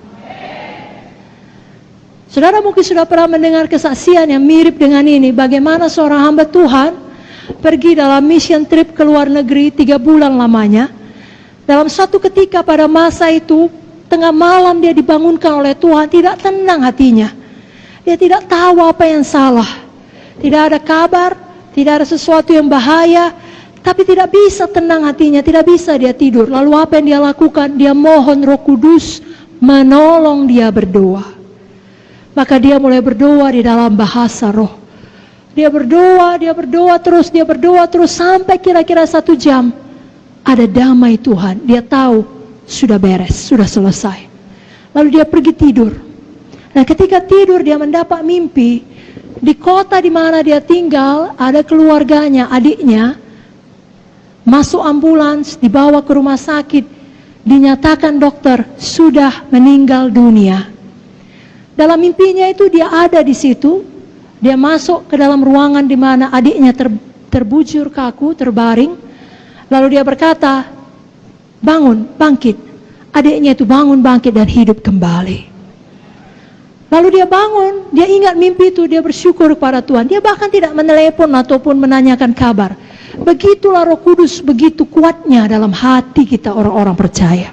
Saudara mungkin sudah pernah mendengar kesaksian yang mirip dengan ini. Bagaimana seorang hamba Tuhan pergi dalam mission trip ke luar negeri 3 bulan lamanya. Dalam satu ketika pada masa itu, tengah malam dia dibangunkan oleh Tuhan, tidak tenang hatinya. Dia tidak tahu apa yang salah. Tidak ada kabar, tidak ada sesuatu yang bahaya, tapi tidak bisa tenang hatinya, tidak bisa dia tidur. Lalu apa yang dia lakukan? Dia mohon Roh Kudus menolong dia berdoa. Maka dia mulai berdoa di dalam bahasa roh. Dia berdoa terus sampai kira-kira 1 jam. Ada damai Tuhan, dia tahu sudah beres, sudah selesai. Lalu dia pergi tidur. Nah, ketika tidur dia mendapat mimpi di kota di mana dia tinggal ada keluarganya, adiknya masuk ambulans, dibawa ke rumah sakit, dinyatakan dokter sudah meninggal dunia. Dalam mimpinya itu dia ada di situ, dia masuk ke dalam ruangan di mana adiknya terbujur kaku, terbaring. Lalu dia berkata, bangun, bangkit. Adiknya itu bangun, bangkit dan hidup kembali. Lalu dia bangun, dia ingat mimpi itu, dia bersyukur kepada Tuhan. Dia bahkan tidak menelepon ataupun menanyakan kabar. Begitulah Roh Kudus, begitu kuatnya dalam hati kita orang-orang percaya.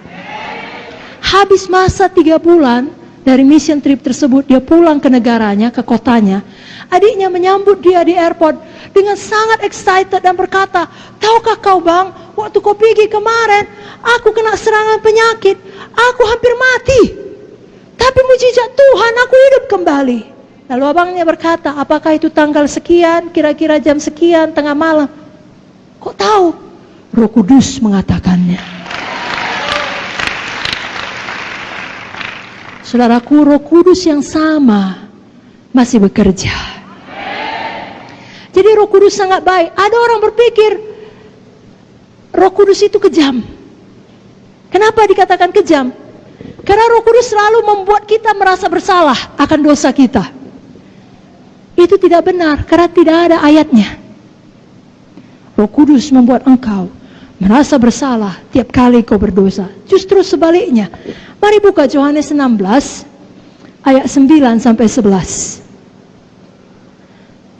Habis masa 3 bulan dari mission trip tersebut, dia pulang ke negaranya, ke kotanya. Adiknya menyambut dia di airport dengan sangat excited dan berkata, tahukah kau bang, waktu kau pergi kemarin, aku kena serangan penyakit, aku hampir mati. Tapi mujizat Tuhan, aku hidup kembali. Lalu abangnya berkata, apakah itu tanggal sekian, kira-kira jam sekian, tengah malam? Kok tahu? Roh Kudus mengatakannya. Saudaraku, Roh Kudus yang sama masih bekerja. Jadi Roh Kudus sangat baik. Ada orang berpikir Roh Kudus itu kejam. Kenapa dikatakan kejam? Karena Roh Kudus selalu membuat kita merasa bersalah akan dosa kita. Itu tidak benar, karena tidak ada ayatnya. Roh Kudus membuat engkau merasa bersalah tiap kali kau berdosa. Justru sebaliknya. Mari buka Yohanes 16 ayat 9 sampai 11.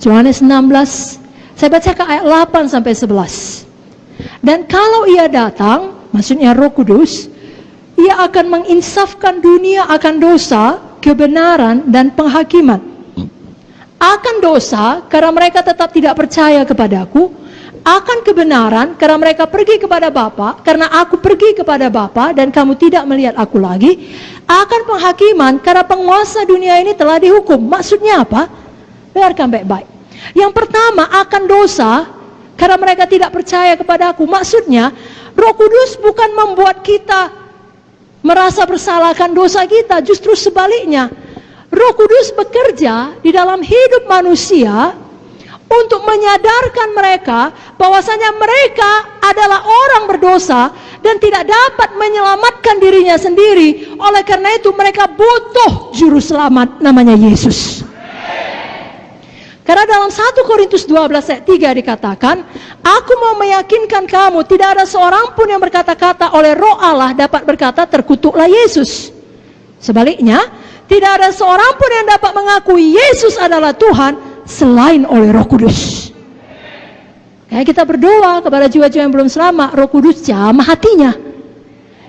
Yohanes 16, saya baca ke ayat 8 sampai 11. Dan kalau ia datang, maksudnya Roh Kudus, ia akan menginsafkan dunia akan dosa, kebenaran, dan penghakiman. Akan dosa, karena mereka tetap tidak percaya kepadaku. Akan kebenaran, karena mereka pergi kepada Bapa, karena aku pergi kepada Bapa, dan kamu tidak melihat aku lagi. Akan penghakiman, karena penguasa dunia ini telah dihukum. Maksudnya apa? Dengarkan baik-baik. Yang pertama, akan dosa, karena mereka tidak percaya kepadaku. Maksudnya, Roh Kudus bukan membuat kita merasa bersalah akan dosa kita, justru sebaliknya. Roh Kudus bekerja di dalam hidup manusia untuk menyadarkan mereka bahwasanya mereka adalah orang berdosa dan tidak dapat menyelamatkan dirinya sendiri. Oleh karena itu mereka butuh juru selamat, namanya Yesus. Karena dalam 1 Korintus 12 ayat 3 dikatakan, aku mau meyakinkan kamu, tidak ada seorang pun yang berkata-kata oleh Roh Allah dapat berkata terkutuklah Yesus. Sebaliknya, tidak ada seorang pun yang dapat mengakui Yesus adalah Tuhan selain oleh Roh Kudus. Kayak kita berdoa kepada jiwa-jiwa yang belum selamat, Roh Kudus jamah hatinya.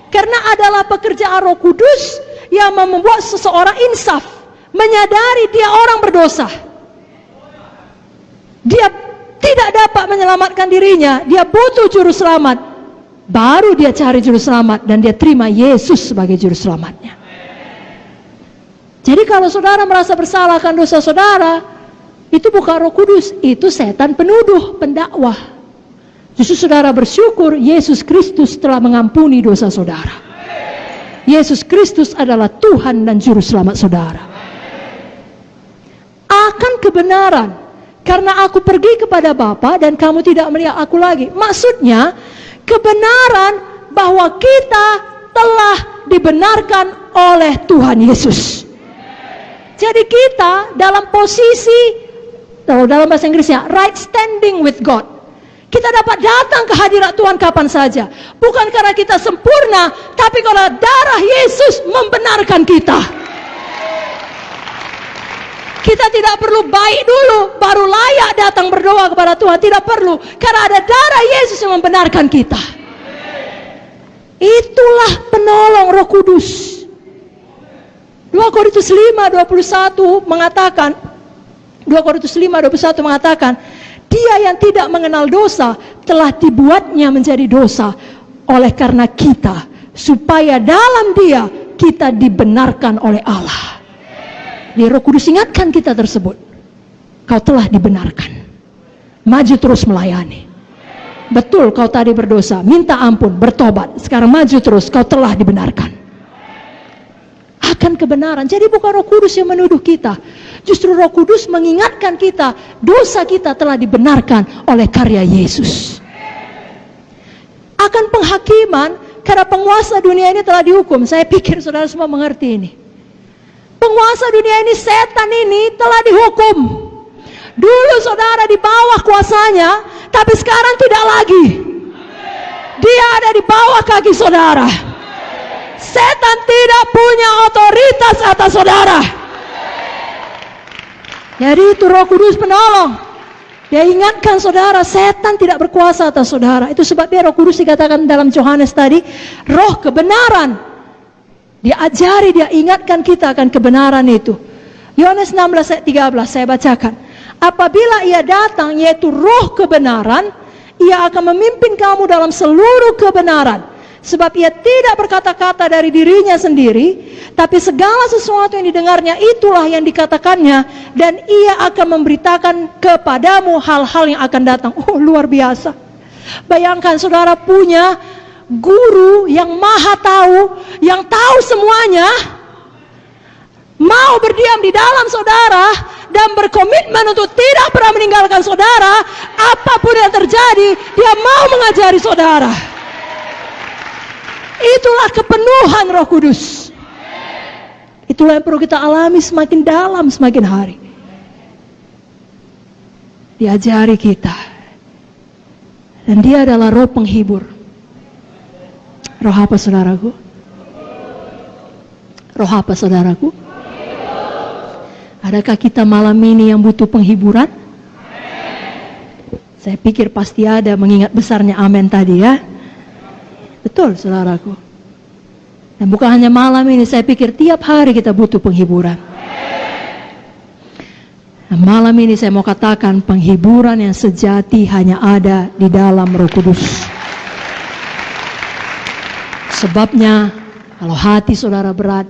Karena adalah pekerjaan Roh Kudus yang membuat seseorang insaf, menyadari dia orang berdosa. dia tidak dapat menyelamatkan dirinya, dia butuh juru selamat. Baru dia cari juru selamat dan dia terima Yesus sebagai juru selamatnya. Jadi kalau saudara merasa bersalah akan dosa saudara, itu bukan Roh Kudus, itu setan penuduh, pendakwah. Justru saudara bersyukur Yesus Kristus telah mengampuni dosa saudara. Yesus Kristus adalah Tuhan dan juru selamat saudara. Akan kebenaran, karena aku pergi kepada Bapa dan kamu tidak melihat aku lagi. Maksudnya kebenaran bahwa kita telah dibenarkan oleh Tuhan Yesus. Jadi kita dalam posisi, kalau dalam bahasa Inggrisnya, right standing with God. Kita dapat datang ke hadirat Tuhan kapan saja. Bukan karena kita sempurna, tapi karena darah Yesus membenarkan kita. Kita tidak perlu baik dulu, baru layak datang berdoa kepada Tuhan. Tidak perlu, karena ada darah Yesus yang membenarkan kita. Itulah penolong Roh Kudus. 2 Korintus 5:21 mengatakan, 2 Korintus 5:21 mengatakan, dia yang tidak mengenal dosa telah dibuatnya menjadi dosa oleh karena kita, supaya dalam dia kita dibenarkan oleh Allah. Di Roh Kudus ingatkan kita tersebut. Kau telah dibenarkan. Maju terus melayani. Betul kau tadi berdosa, minta ampun, bertobat. Sekarang maju terus, kau telah dibenarkan. Akan kebenaran. Jadi bukan Roh Kudus yang menuduh kita. Justru Roh Kudus mengingatkan kita, dosa kita telah dibenarkan oleh karya Yesus. Akan penghakiman, karena penguasa dunia ini telah dihukum. Saya pikir saudara semua mengerti ini. Penguasa dunia ini, setan ini telah dihukum. Dulu saudara di bawah kuasanya, tapi sekarang tidak lagi. Dia ada di bawah kaki saudara. Setan tidak punya otoritas atas saudara. Jadi itu Roh Kudus penolong. Dia ingatkan saudara, setan tidak berkuasa atas saudara. Itu sebabnya Roh Kudus dikatakan dalam Yohanes tadi, roh kebenaran. Dia ajari, dia ingatkan kita akan kebenaran itu. Yohanes 16 ayat 13 saya bacakan. Apabila ia datang, yaitu roh kebenaran, ia akan memimpin kamu dalam seluruh kebenaran. Sebab ia tidak berkata-kata dari dirinya sendiri, tapi segala sesuatu yang didengarnya itulah yang dikatakannya, dan ia akan memberitakan kepadamu hal-hal yang akan datang. Oh, luar biasa. Bayangkan saudara punya guru yang maha tahu, yang tahu semuanya, mau berdiam di dalam saudara dan berkomitmen untuk tidak pernah meninggalkan saudara. Apapun yang terjadi, dia mau mengajari saudara. Itulah kepenuhan Roh Kudus. Itulah yang perlu kita alami semakin dalam semakin hari. Diajari kita. Dan dia adalah roh penghibur. Roh apa saudaraku? Roh apa saudaraku? Adakah kita malam ini yang butuh penghiburan? Saya pikir pasti ada, mengingat besarnya amin tadi ya. Betul saudaraku. Dan bukan hanya malam ini, saya pikir tiap hari kita butuh penghiburan. Nah, malam ini saya mau katakan penghiburan yang sejati hanya ada di dalam Roh Kudus. Sebabnya kalau hati saudara berat,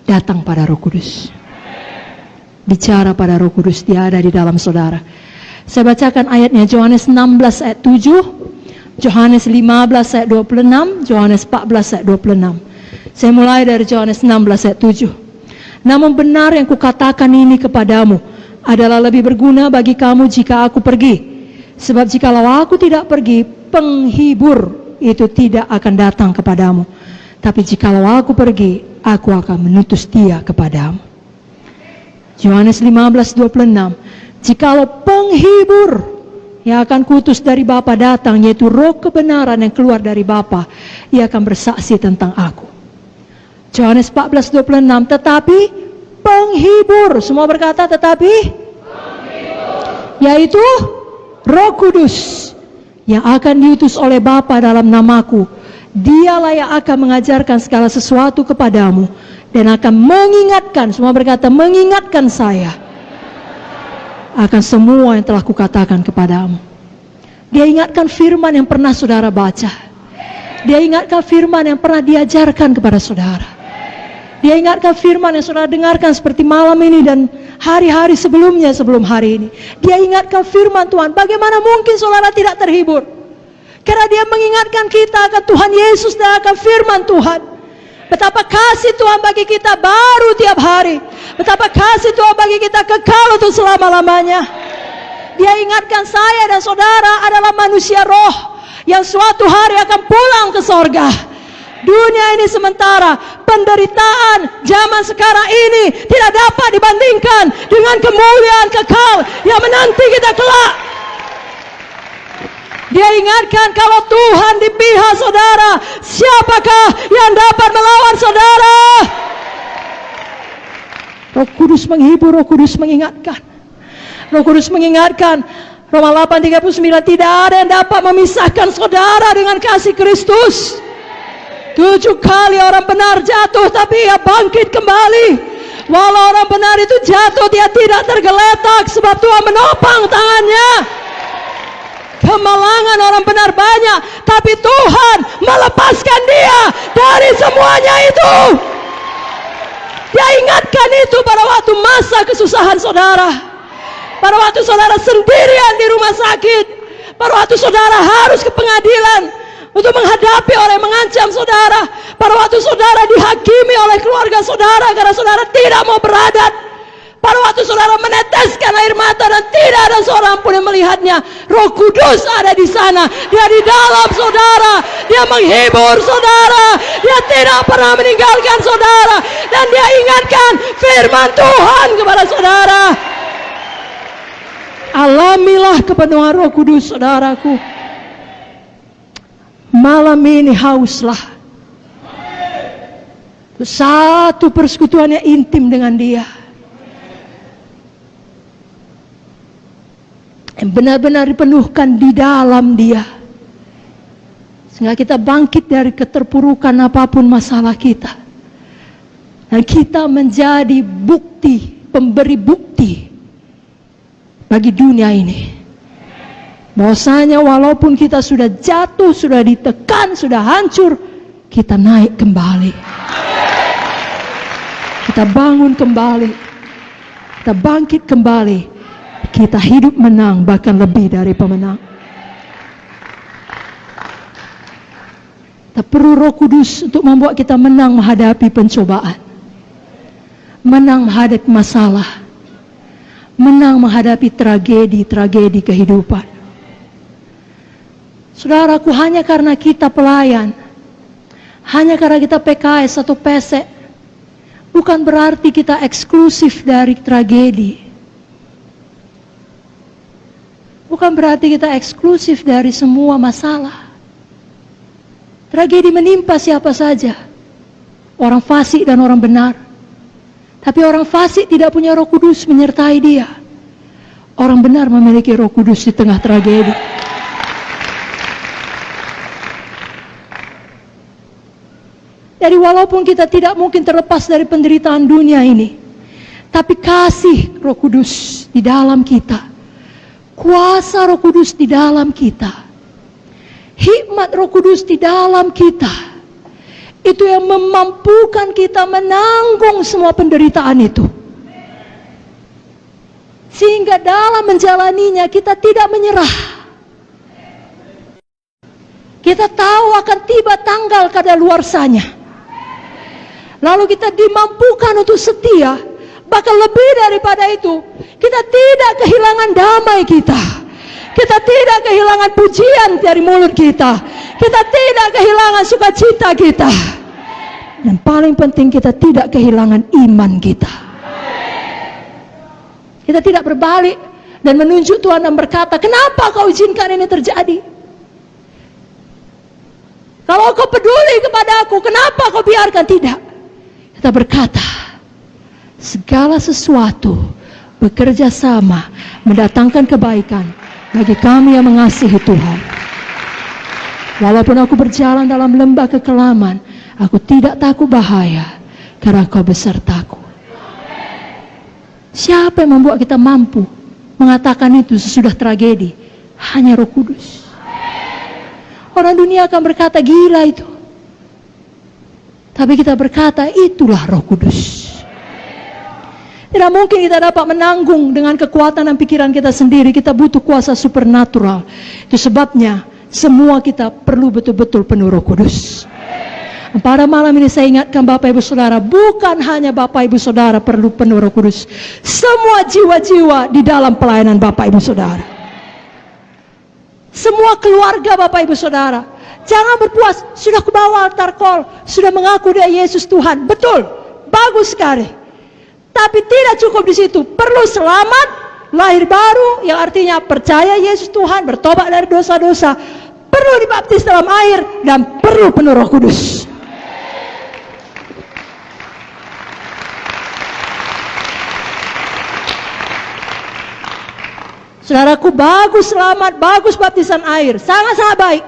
datang pada Roh Kudus. Bicara pada Roh Kudus, dia ada di dalam saudara. Saya bacakan ayatnya, Yohanes 16 ayat 7, Yohanes 15 ayat 26, Yohanes 14 ayat 26. Saya mulai dari Yohanes 16 ayat 7. Namun benar yang kukatakan ini kepadamu adalah lebih berguna bagi kamu jika aku pergi. Sebab jikalau aku tidak pergi, penghibur itu tidak akan datang kepadamu. Tapi jikalau aku pergi, aku akan mengutus dia kepadamu. Yohanes 15:26. Jikalau penghibur yang akan kutus dari Bapa datang, yaitu roh kebenaran yang keluar dari Bapa, ia akan bersaksi tentang aku. Yohanes 14:26. Tetapi penghibur, semua berkata tetapi penghibur, yaitu Roh Kudus yang akan diutus oleh Bapa dalam namaku, dialah yang akan mengajarkan segala sesuatu kepadamu dan akan mengingatkan, semua berkata mengingatkan saya akan semua yang telah kukatakan kepadamu. Dia ingatkan firman yang pernah saudara baca. Dia ingatkan firman yang pernah diajarkan kepada saudara. Dia ingatkan firman yang saudara dengarkan seperti malam ini dan hari-hari sebelumnya sebelum hari ini. Dia ingatkan firman Tuhan. Bagaimana mungkin saudara tidak terhibur? Karena dia mengingatkan kita akan Tuhan Yesus dan akan firman Tuhan. Betapa kasih Tuhan bagi kita baru tiap hari. Betapa kasih Tuhan bagi kita kekal untuk selama-lamanya. Dia ingatkan saya dan saudara adalah manusia roh yang suatu hari akan pulang ke sorga. Dunia ini sementara. Penderitaan zaman sekarang ini tidak dapat dibandingkan dengan kemuliaan kekal yang menanti kita kelak. Dia ingatkan kalau Tuhan di pihak saudara, siapakah yang dapat melawan saudara? Roh Kudus menghibur, Roh Kudus mengingatkan. Roh Kudus mengingatkan, Roma 8:39, tidak ada yang dapat memisahkan saudara dengan kasih Kristus. 7 kali orang benar jatuh, tapi ia bangkit kembali. Walau orang benar itu jatuh, dia tidak tergeletak, sebab Tuhan menopang tangannya. Kemalangan orang benar banyak, tapi Tuhan melepaskan dia dari semuanya itu. Dia ingatkan itu pada waktu masa kesusahan saudara. Pada waktu saudara sendirian di rumah sakit. Pada waktu saudara harus ke pengadilan untuk menghadapi orang yang mengancam saudara. Pada waktu saudara dihakimi oleh keluarga saudara karena saudara tidak mau beradat. Pada waktu saudara meneteskan air mata dan tidak ada seorang pun yang melihatnya. Roh Kudus ada di sana. Dia di dalam saudara. Dia menghibur saudara. Dia tidak pernah meninggalkan saudara. Dan dia ingatkan firman Tuhan kepada saudara. Alamilah kepenuhan Roh Kudus saudaraku. Malam ini hauslah. Satu persekutuan yang intim dengan dia. Yang benar-benar dipenuhkan di dalam dia. Sehingga kita bangkit dari keterpurukan apapun masalah kita. Dan kita menjadi bukti, pemberi bukti bagi dunia ini. Bahwasanya walaupun kita sudah jatuh, sudah ditekan, sudah hancur, kita naik kembali. Kita bangun kembali. Kita bangkit kembali. Kita hidup menang, bahkan lebih dari pemenang. Kita perlu Roh Kudus untuk membuat kita menang menghadapi pencobaan. Menang menghadapi masalah. Menang menghadapi tragedi-tragedi kehidupan. Saudaraku, hanya karena kita pelayan, hanya karena kita PKS atau PSE, bukan berarti kita eksklusif dari tragedi. Bukan berarti kita eksklusif dari semua masalah. Tragedi menimpa siapa saja. Orang fasik dan orang benar. Tapi orang fasik tidak punya Roh Kudus menyertai dia. Orang benar memiliki Roh Kudus di tengah tragedi. Jadi walaupun kita tidak mungkin terlepas dari penderitaan dunia ini, tapi kasih Roh Kudus di dalam kita. Kuasa Roh Kudus di dalam kita. Hikmat Roh Kudus di dalam kita. Itu yang memampukan kita menanggung semua penderitaan itu. Sehingga dalam menjalaninya kita tidak menyerah. Kita tahu akan tiba tanggal kadaluarsanya. Lalu kita dimampukan untuk setia. Bahkan lebih daripada itu, kita tidak kehilangan damai kita. Kita tidak kehilangan pujian dari mulut kita. Kita tidak kehilangan sukacita kita. Dan paling penting, kita tidak kehilangan iman kita. Kita tidak berbalik dan menunjuk Tuhan dan berkata, kenapa kau izinkan ini terjadi? Kalau kau peduli kepada aku, kenapa kau biarkan? Tidak. Kita berkata, segala sesuatu bekerja sama mendatangkan kebaikan bagi kami yang mengasihi Tuhan. Walaupun aku berjalan dalam lembah kekelaman, aku tidak takut bahaya, karena Kau besertaku. Siapa yang membuat kita mampu mengatakan itu sesudah tragedi. Hanya Roh Kudus. Orang dunia akan berkata gila itu. Tapi kita berkata itulah Roh Kudus. Tidak mungkin kita dapat menanggung dengan kekuatan dan pikiran kita sendiri. Kita butuh kuasa supernatural. Itu sebabnya semua kita perlu betul-betul penuh Roh Kudus. Pada malam ini saya ingatkan Bapak Ibu Saudara, bukan hanya Bapak Ibu Saudara perlu penuh Roh Kudus. Semua jiwa-jiwa di dalam pelayanan Bapak Ibu Saudara. Semua keluarga Bapak Ibu Saudara. Jangan berpuas, sudah kubawa altar call, sudah mengaku dia Yesus Tuhan. Betul, bagus sekali. Tapi tidak cukup di situ, perlu selamat, lahir baru, yang artinya percaya Yesus Tuhan, bertobat dari dosa-dosa, perlu dibaptis dalam air, dan perlu penuh Roh Kudus. Saudaraku, bagus selamat, bagus baptisan air, sangat-sangat baik.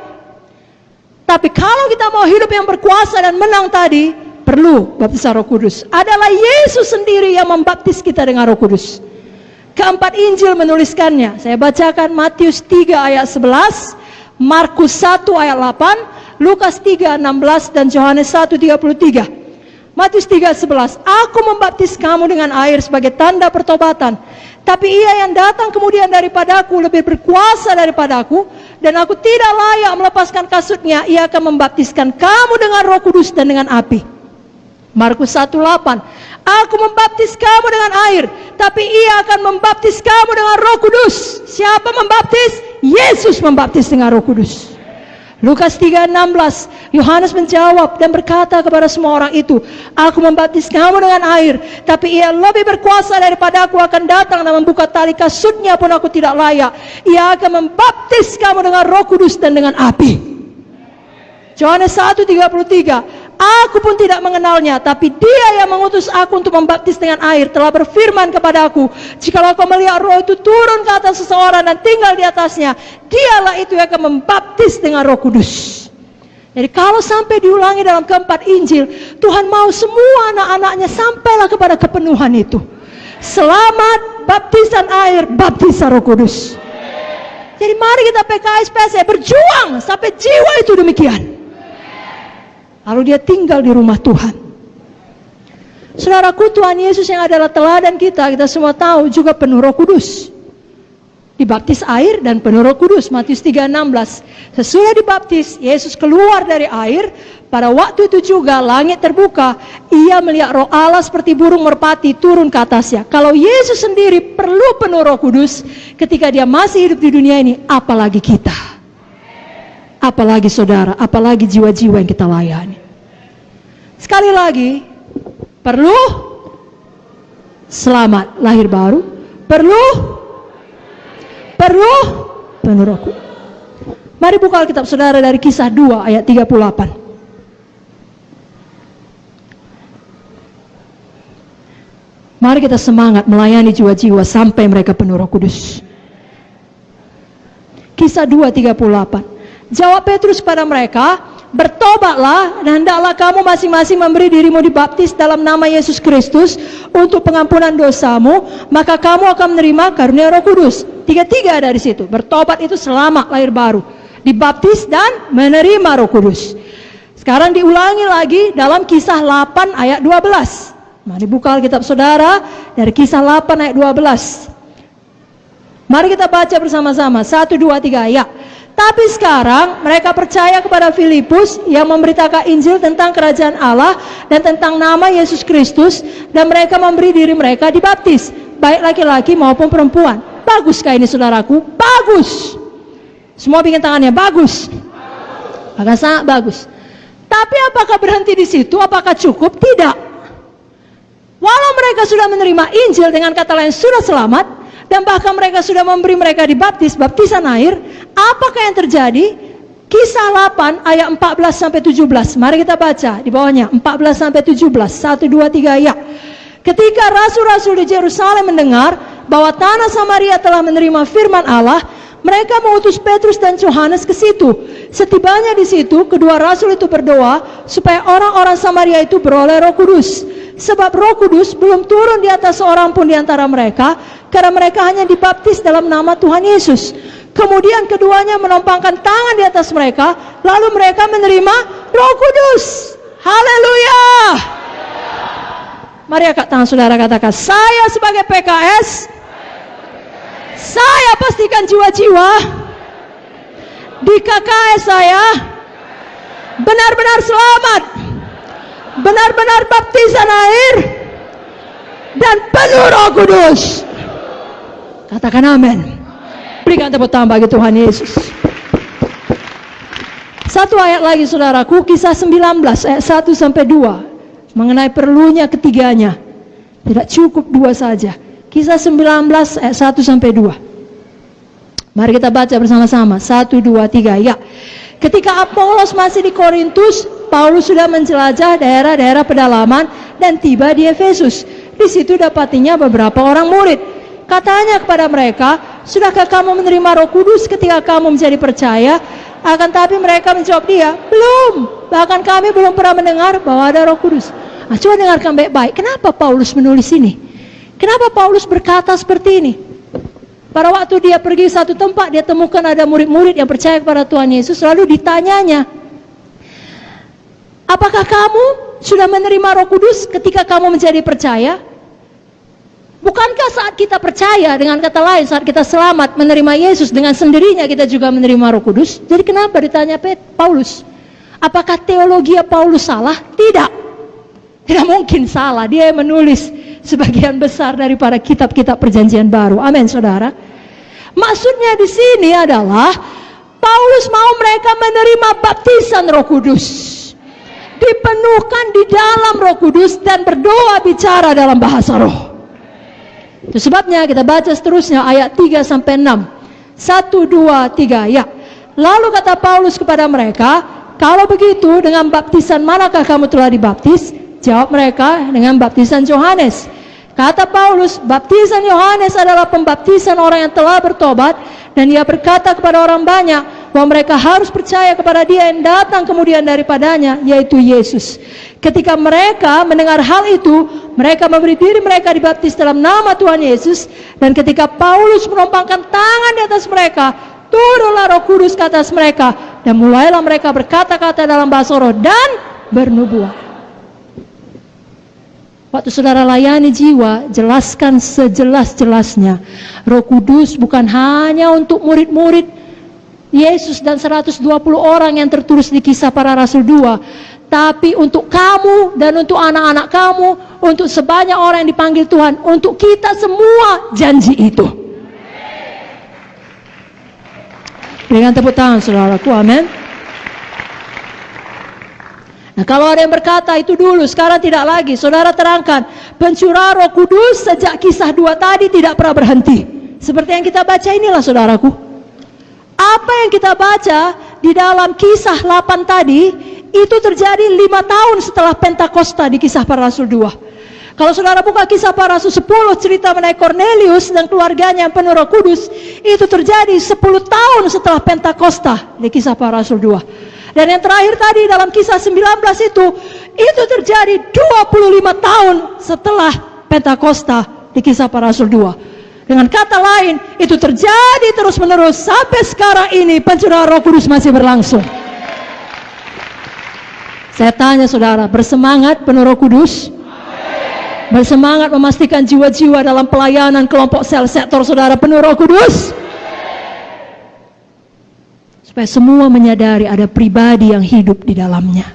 Tapi kalau kita mau hidup yang berkuasa dan menang tadi, perlu baptisan Roh Kudus. Adalah Yesus sendiri yang membaptis kita dengan Roh Kudus. Keempat Injil menuliskannya. Saya bacakan Matius 3 ayat 11, Markus 1 ayat 8, Lukas 3 16 dan Yohanes 1 33. Matius 3 11, aku membaptis kamu dengan air sebagai tanda pertobatan. Tapi ia yang datang kemudian daripadaku lebih berkuasa daripadaku, dan aku tidak layak melepaskan kasutnya. Ia akan membaptiskan kamu dengan Roh Kudus dan dengan api. Markus 1:8, aku membaptis kamu dengan air, tapi ia akan membaptis kamu dengan Roh Kudus. Siapa membaptis? Yesus membaptis dengan Roh Kudus. Lukas 3:16, Yohanes menjawab dan berkata kepada semua orang itu, aku membaptis kamu dengan air, tapi ia lebih berkuasa daripada aku akan datang dan membuka tali kasutnya pun aku tidak layak. Ia akan membaptis kamu dengan Roh Kudus dan dengan api. Yohanes 1:33, aku pun tidak mengenalnya, tapi dia yang mengutus aku untuk membaptis dengan air telah berfirman kepadaku, jikalau kau melihat Roh itu turun ke atas seseorang dan tinggal di atasnya, dialah itu yang akan membaptis dengan Roh Kudus. Jadi kalau sampai diulangi dalam keempat Injil, Tuhan mau semua anak-anaknya sampailah kepada kepenuhan itu. Selamat, baptisan air, baptisan Roh Kudus. Jadi mari kita PKS-PSE berjuang sampai jiwa itu demikian. Lalu dia tinggal di rumah Tuhan. Saudaraku, Tuhan Yesus yang adalah teladan kita semua tahu juga penuh Roh Kudus. Dibaptis air dan penuh Roh Kudus. Matius 3:16. Sesudah dibaptis, Yesus keluar dari air. Pada waktu itu juga langit terbuka. Ia melihat Roh Allah seperti burung merpati turun ke atasnya. Kalau Yesus sendiri perlu penuh Roh Kudus ketika dia masih hidup di dunia ini, apalagi kita. Apalagi saudara, apalagi jiwa-jiwa yang kita layani. Sekali lagi, perlu selamat, lahir baru, perlu penuh Roh Kudus. Mari buka Alkitab saudara dari Kisah 2 ayat 38. Mari kita semangat melayani jiwa-jiwa sampai mereka penuh Roh Kudus. Kisah 2:38. Jawab Petrus kepada mereka, bertobatlah dan hendaklah kamu masing-masing memberi dirimu dibaptis dalam nama Yesus Kristus untuk pengampunan dosamu, maka kamu akan menerima karunia Roh Kudus. Tiga-tiga ada di situ. Bertobat itu selamat, lahir baru. Dibaptis dan menerima Roh Kudus. Sekarang diulangi lagi dalam Kisah 8 ayat 12. Mari buka Alkitab saudara dari Kisah 8 ayat 12. Mari kita baca bersama-sama. 1, 2, 3 ya. Tapi sekarang mereka percaya kepada Filipus yang memberitakan Injil tentang kerajaan Allah dan tentang nama Yesus Kristus, dan mereka memberi diri mereka dibaptis, baik laki-laki maupun perempuan. Baguskah ini saudaraku? Bagus. Semua bikin tangannya bagus. Agak sangat bagus. Tapi apakah berhenti di situ? Apakah cukup? Tidak. Walau mereka sudah menerima Injil, dengan kata lain sudah selamat, dan bahkan mereka sudah memberi mereka dibaptis, baptisan air, apakah yang terjadi? Kisah 8 ayat 14-17. Mari kita baca di bawahnya 14-17. 1, 2, 3 ya. Ketika rasul-rasul di Yerusalem mendengar bahwa tanah Samaria telah menerima firman Allah, mereka mengutus Petrus dan Yohanes ke situ. Setibanya di situ, kedua rasul itu berdoa supaya orang-orang Samaria itu beroleh Roh Kudus. Sebab Roh Kudus belum turun di atas seorang pun di antara mereka, karena mereka hanya dibaptis dalam nama Tuhan Yesus. Kemudian keduanya menompangkan tangan di atas mereka, lalu mereka menerima Roh Kudus. Haleluya. Mari angkat tangan saudara, katakan, saya sebagai PKS, saya pastikan jiwa-jiwa di KKS saya benar-benar selamat, benar-benar baptisan air dan penuh Roh Kudus. Katakan amin. Berikan tepuk tangan bagi Tuhan Yesus. Satu ayat lagi saudaraku, Kisah 19 ayat 1-2. Mengenai perlunya ketiganya. Tidak cukup dua saja. Kisah 19 ayat 1-2. Mari kita baca bersama-sama. 1, 2, 3, ya. Ketika Apolos masih di Korintus, Paulus sudah menjelajah daerah-daerah pedalaman dan tiba di Efesus. Di situ dapatinya beberapa orang murid. Katanya kepada mereka, sudahkah kamu menerima Roh Kudus ketika kamu menjadi percaya? Akan tapi mereka menjawab dia, belum. Bahkan kami belum pernah mendengar bahwa ada Roh Kudus. Nah, coba dengarkan baik-baik. Kenapa Paulus menulis ini? Kenapa Paulus berkata seperti ini? Pada waktu dia pergi satu tempat, dia temukan ada murid-murid yang percaya kepada Tuhan Yesus. Lalu ditanyanya, apakah kamu sudah menerima Roh Kudus ketika kamu menjadi percaya? Bukankah saat kita percaya, dengan kata lain saat kita selamat menerima Yesus, dengan sendirinya kita juga menerima Roh Kudus? Jadi kenapa ditanya Paulus? Apakah teologi Paulus salah? Tidak. Tidak mungkin salah. Dia menulis sebagian besar daripada kitab-kitab perjanjian baru. Amin saudara. Maksudnya di sini adalah Paulus mau mereka menerima baptisan Roh Kudus, dipenuhkan di dalam Roh Kudus dan berdoa bicara dalam bahasa roh. Itu sebabnya kita baca seterusnya ayat 3-6. 1, 2, 3, ya. Lalu kata Paulus kepada mereka, kalau begitu dengan baptisan manakah kamu telah dibaptis? Jawab mereka, dengan baptisan Yohanes. Kata Paulus, baptisan Yohanes adalah pembaptisan orang yang telah bertobat, dan ia berkata kepada orang banyak bahwa mereka harus percaya kepada dia yang datang kemudian daripadanya, yaitu Yesus. Ketika mereka mendengar hal itu, mereka memberi diri mereka dibaptis dalam nama Tuhan Yesus. Dan ketika Paulus menumpangkan tangan di atas mereka, turunlah Roh Kudus ke atas mereka, dan mulailah mereka berkata-kata dalam bahasa roh dan bernubuat. Waktu saudara layani jiwa, jelaskan sejelas-jelasnya. Roh Kudus bukan hanya untuk murid-murid Yesus dan 120 orang yang tertulis di Kisah Para Rasul 2, tapi untuk kamu dan untuk anak-anak kamu, untuk sebanyak orang yang dipanggil Tuhan, untuk kita semua janji itu. Dengan tepuk tangan saudaraku, amin. Nah, kalau ada yang berkata itu dulu, sekarang tidak lagi, saudara terangkan, pencurahan Roh Kudus sejak Kisah 2 tadi tidak pernah berhenti. Seperti yang kita baca inilah saudaraku. Apa yang kita baca di dalam Kisah 8 tadi, itu terjadi 5 tahun setelah Pentakosta di Kisah Para Rasul 2. Kalau saudara buka Kisah Para Rasul 10, cerita mengenai Cornelius dan keluarganya yang penuh Roh Kudus, itu terjadi 10 tahun setelah Pentakosta di Kisah Para Rasul 2. Dan yang terakhir tadi dalam Kisah 19 itu terjadi 25 tahun setelah Pentakosta di Kisah Para Rasul 2. Dengan kata lain, itu terjadi terus menerus sampai sekarang ini pencurahan Roh Kudus masih berlangsung. Saya tanya saudara, bersemangat penuh Roh Kudus? Bersemangat memastikan jiwa-jiwa dalam pelayanan kelompok sel sektor saudara penuh Roh Kudus? Supaya semua menyadari ada pribadi yang hidup di dalamnya,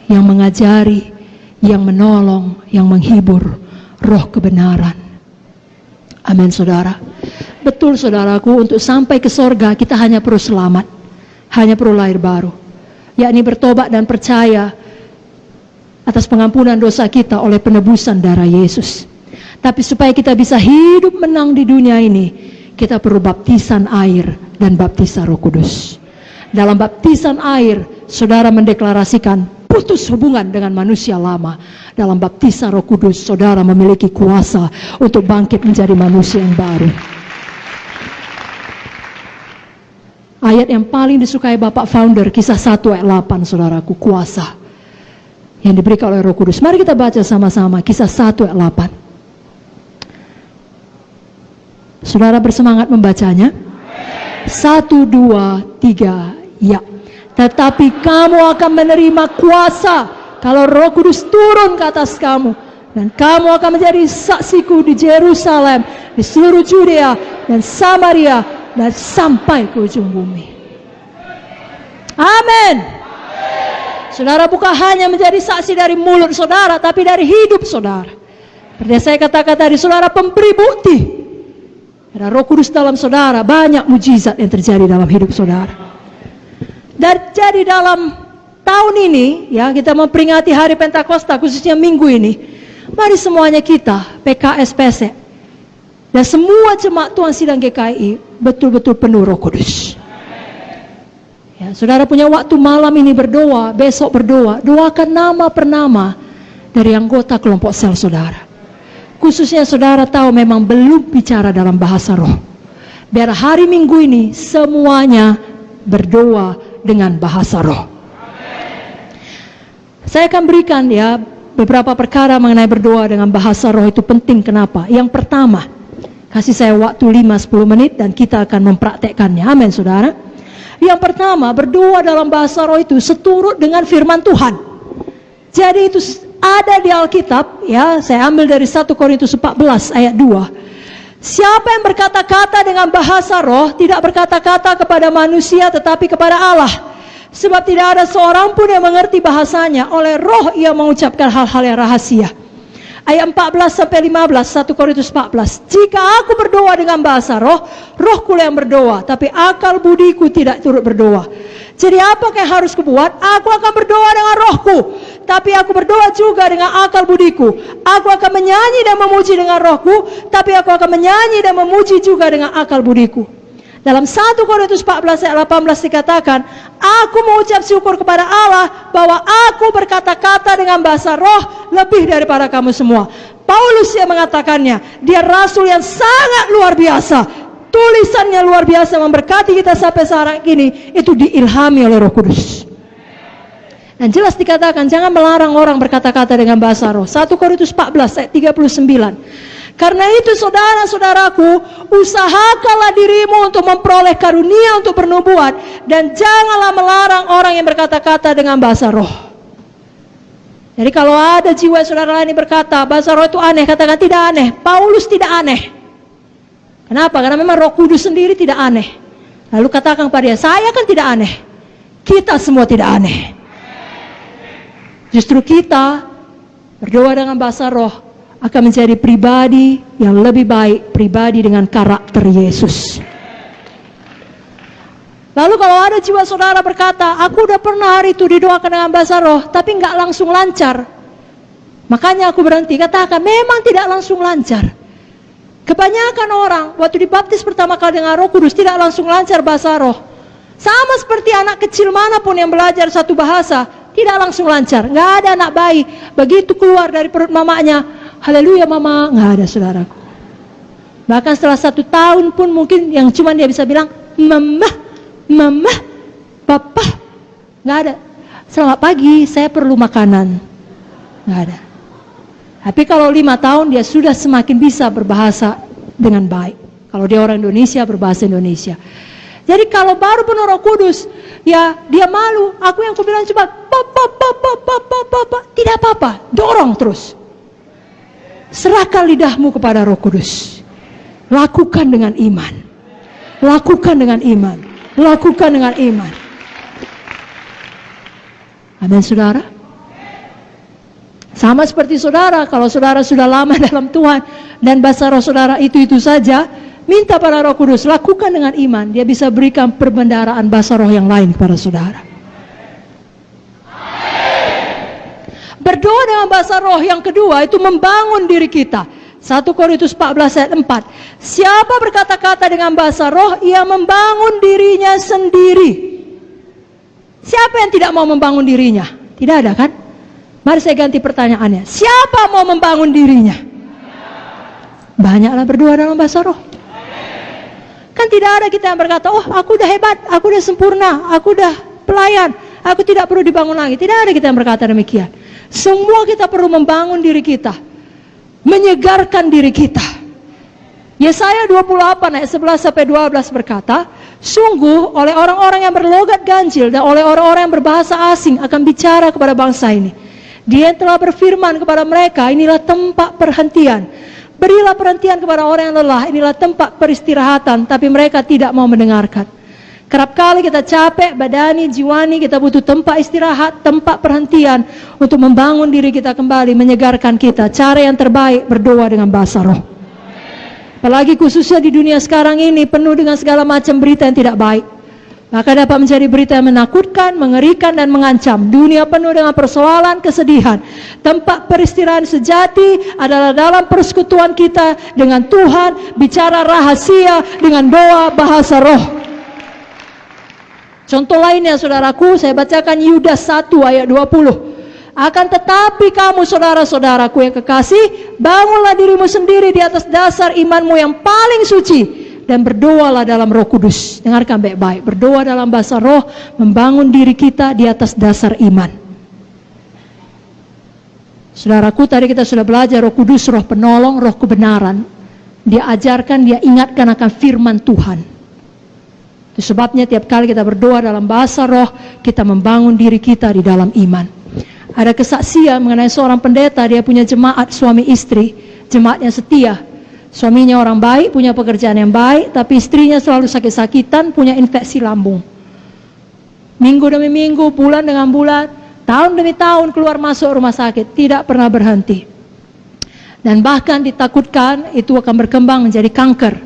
yang mengajari, yang menolong, yang menghibur, roh kebenaran. Amin saudara. Betul saudaraku, untuk sampai ke sorga kita hanya perlu selamat, hanya perlu lahir baru, yakni bertobat dan percaya atas pengampunan dosa kita oleh penebusan darah Yesus. Tapi supaya kita bisa hidup menang di dunia ini, kita perlu baptisan air dan baptisan Roh Kudus. Dalam baptisan air, saudara mendeklarasikan putus hubungan dengan manusia lama. Dalam baptisan Roh Kudus, saudara memiliki kuasa untuk bangkit menjadi manusia yang baru. Ayat yang paling disukai Bapak Founder, Kisah 1 ayat 8, saudaraku, kuasa yang diberikan oleh Roh Kudus. Mari kita baca sama-sama Kisah 1 ayat 8. Saudara bersemangat membacanya? 1, 2, 3, ya. Tetapi kamu akan menerima kuasa kalau Roh Kudus turun ke atas kamu, dan kamu akan menjadi saksiku di Yerusalem, di seluruh Judea dan Samaria, dan sampai ke ujung bumi. Amin. Saudara bukan hanya menjadi saksi dari mulut saudara, tapi dari hidup saudara. Seperti saya katakan tadi, saudara pemberi bukti. Ada Roh Kudus dalam saudara, banyak mujizat yang terjadi dalam hidup saudara. Dan jadi dalam tahun ini, ya, kita memperingati Hari Pentakosta, khususnya minggu ini. Mari semuanya kita, PKS PC, dan semua jemaat Tuhan Sidang GKI, betul-betul penuh Roh Kudus. Ya, saudara punya waktu malam ini berdoa, besok berdoa, doakan nama per nama dari anggota kelompok sel saudara. Khususnya saudara tahu memang belum bicara dalam bahasa roh. Biar hari Minggu ini semuanya berdoa dengan bahasa roh. Saya akan berikan ya beberapa perkara mengenai berdoa dengan bahasa roh itu penting. Kenapa? Yang pertama, kasih saya waktu 5-10 menit dan kita akan mempraktekkannya. Amin saudara. Yang pertama, berdoa dalam bahasa roh itu seturut dengan firman Tuhan. Jadi itu ada di Alkitab, ya, saya ambil dari 1 Korintus 14 ayat 2. Siapa yang berkata-kata dengan bahasa roh tidak berkata-kata kepada manusia tetapi kepada Allah. Sebab tidak ada seorang pun yang mengerti bahasanya, oleh roh ia mengucapkan hal-hal yang rahasia. Ayat 14-15, 1 Korintus 14. Jika aku berdoa dengan bahasa roh, rohku yang berdoa, tapi akal budiku tidak turut berdoa. Jadi apa yang harus kubuat? Aku akan berdoa dengan rohku, tapi aku berdoa juga dengan akal budiku. Aku akan menyanyi dan memuji dengan rohku, tapi aku akan menyanyi dan memuji juga dengan akal budiku. Dalam 1 Korintus 14 ayat 18 dikatakan, aku mengucap syukur kepada Allah bahwa aku berkata-kata dengan bahasa roh lebih daripada kamu semua. Paulus yang mengatakannya, dia rasul yang sangat luar biasa. Tulisannya luar biasa, memberkati kita sampai sekarang ini. Itu diilhami oleh Roh Kudus. Dan jelas dikatakan, jangan melarang orang berkata-kata dengan bahasa roh. 1 Korintus 14 ayat 39. Karena itu saudara-saudaraku, usahakanlah dirimu untuk memperoleh karunia untuk bernubuat, dan janganlah melarang orang yang berkata-kata dengan bahasa roh. Jadi kalau ada jiwa saudara lain yang berkata bahasa roh itu aneh, katakan tidak aneh. Paulus tidak aneh. Kenapa? Karena memang Roh Kudus sendiri tidak aneh. Lalu katakan kepada dia, saya kan tidak aneh. Kita semua tidak aneh. Justru kita berdoa dengan bahasa roh akan menjadi pribadi yang lebih baik, pribadi dengan karakter Yesus. Lalu kalau ada jiwa saudara berkata, aku udah pernah hari itu didoakan dengan bahasa roh, tapi nggak langsung lancar. Makanya aku berhenti, katakan memang tidak langsung lancar. Kebanyakan orang waktu dibaptis pertama kali dengan Roh Kudus tidak langsung lancar bahasa roh. Sama seperti anak kecil manapun yang belajar satu bahasa, tidak langsung lancar. Nggak ada anak bayi, begitu keluar dari perut mamanya, haleluya mama, nggak ada saudaraku. Bahkan setelah 1 tahun pun mungkin yang cuma dia bisa bilang mama, mama, papa, nggak ada. Selamat pagi, saya perlu makanan, nggak ada. Tapi kalau 5 tahun dia sudah semakin bisa berbahasa dengan baik. Kalau dia orang Indonesia, berbahasa Indonesia. Jadi kalau baru penuh Roh Kudus, ya dia malu. Aku yang kubilang coba, papa, tidak apa-apa, dorong terus. Serahkan lidahmu kepada Roh Kudus. Lakukan dengan iman. Lakukan dengan iman. Lakukan dengan iman. Amin saudara. Sama seperti saudara, kalau saudara sudah lama dalam Tuhan dan bahasa roh saudara itu saja, minta pada Roh Kudus, lakukan dengan iman. Dia bisa berikan perbendaharaan bahasa roh yang lain kepada saudara. Berdoa dengan bahasa roh yang kedua itu membangun diri kita. 1 Korintus 14 ayat 4. Siapa berkata-kata dengan bahasa roh, ia membangun dirinya sendiri. Siapa yang tidak mau membangun dirinya? Tidak ada kan? Mari saya ganti pertanyaannya. Siapa mau membangun dirinya? Banyaklah berdoa dalam bahasa roh. Kan tidak ada kita yang berkata, oh aku udah hebat, aku udah sempurna, aku udah pelayan, aku tidak perlu dibangun lagi. Tidak ada kita yang berkata demikian. Semua kita perlu membangun diri kita, menyegarkan diri kita. Yesaya 28 ayat 11-12 berkata, sungguh oleh orang-orang yang berlogat ganjil dan oleh orang-orang yang berbahasa asing akan bicara kepada bangsa ini. Dia telah berfirman kepada mereka, inilah tempat perhentian. Berilah perhentian kepada orang yang lelah, inilah tempat peristirahatan, tapi mereka tidak mau mendengarkan. Kerap kali kita capek, badani, jiwani, kita butuh tempat istirahat, tempat perhentian untuk membangun diri kita kembali, menyegarkan kita. Cara yang terbaik berdoa dengan bahasa roh. Apalagi khususnya di dunia sekarang ini penuh dengan segala macam berita yang tidak baik. Maka dapat menjadi berita yang menakutkan, mengerikan, dan mengancam. Dunia penuh dengan persoalan, kesedihan. Tempat peristirahat sejati adalah dalam persekutuan kita dengan Tuhan, bicara rahasia dengan doa bahasa roh. Contoh lainnya saudaraku, saya bacakan Yudas 1 ayat 20. Akan tetapi kamu saudara-saudaraku yang kekasih, bangunlah dirimu sendiri di atas dasar imanmu yang paling suci, dan berdoalah dalam Roh Kudus. Dengarkan baik-baik, berdoa dalam bahasa roh, membangun diri kita di atas dasar iman. Saudaraku, tadi kita sudah belajar Roh Kudus, roh penolong, roh kebenaran. Dia ajarkan, dia ingatkan akan firman Tuhan. Itu sebabnya tiap kali kita berdoa dalam bahasa roh, kita membangun diri kita di dalam iman. Ada kesaksian mengenai seorang pendeta, dia punya jemaat suami istri, jemaatnya setia. Suaminya orang baik, punya pekerjaan yang baik, tapi istrinya selalu sakit-sakitan, punya infeksi lambung. Minggu demi minggu, bulan dengan bulan, tahun demi tahun keluar masuk rumah sakit, tidak pernah berhenti. Dan bahkan ditakutkan itu akan berkembang menjadi kanker.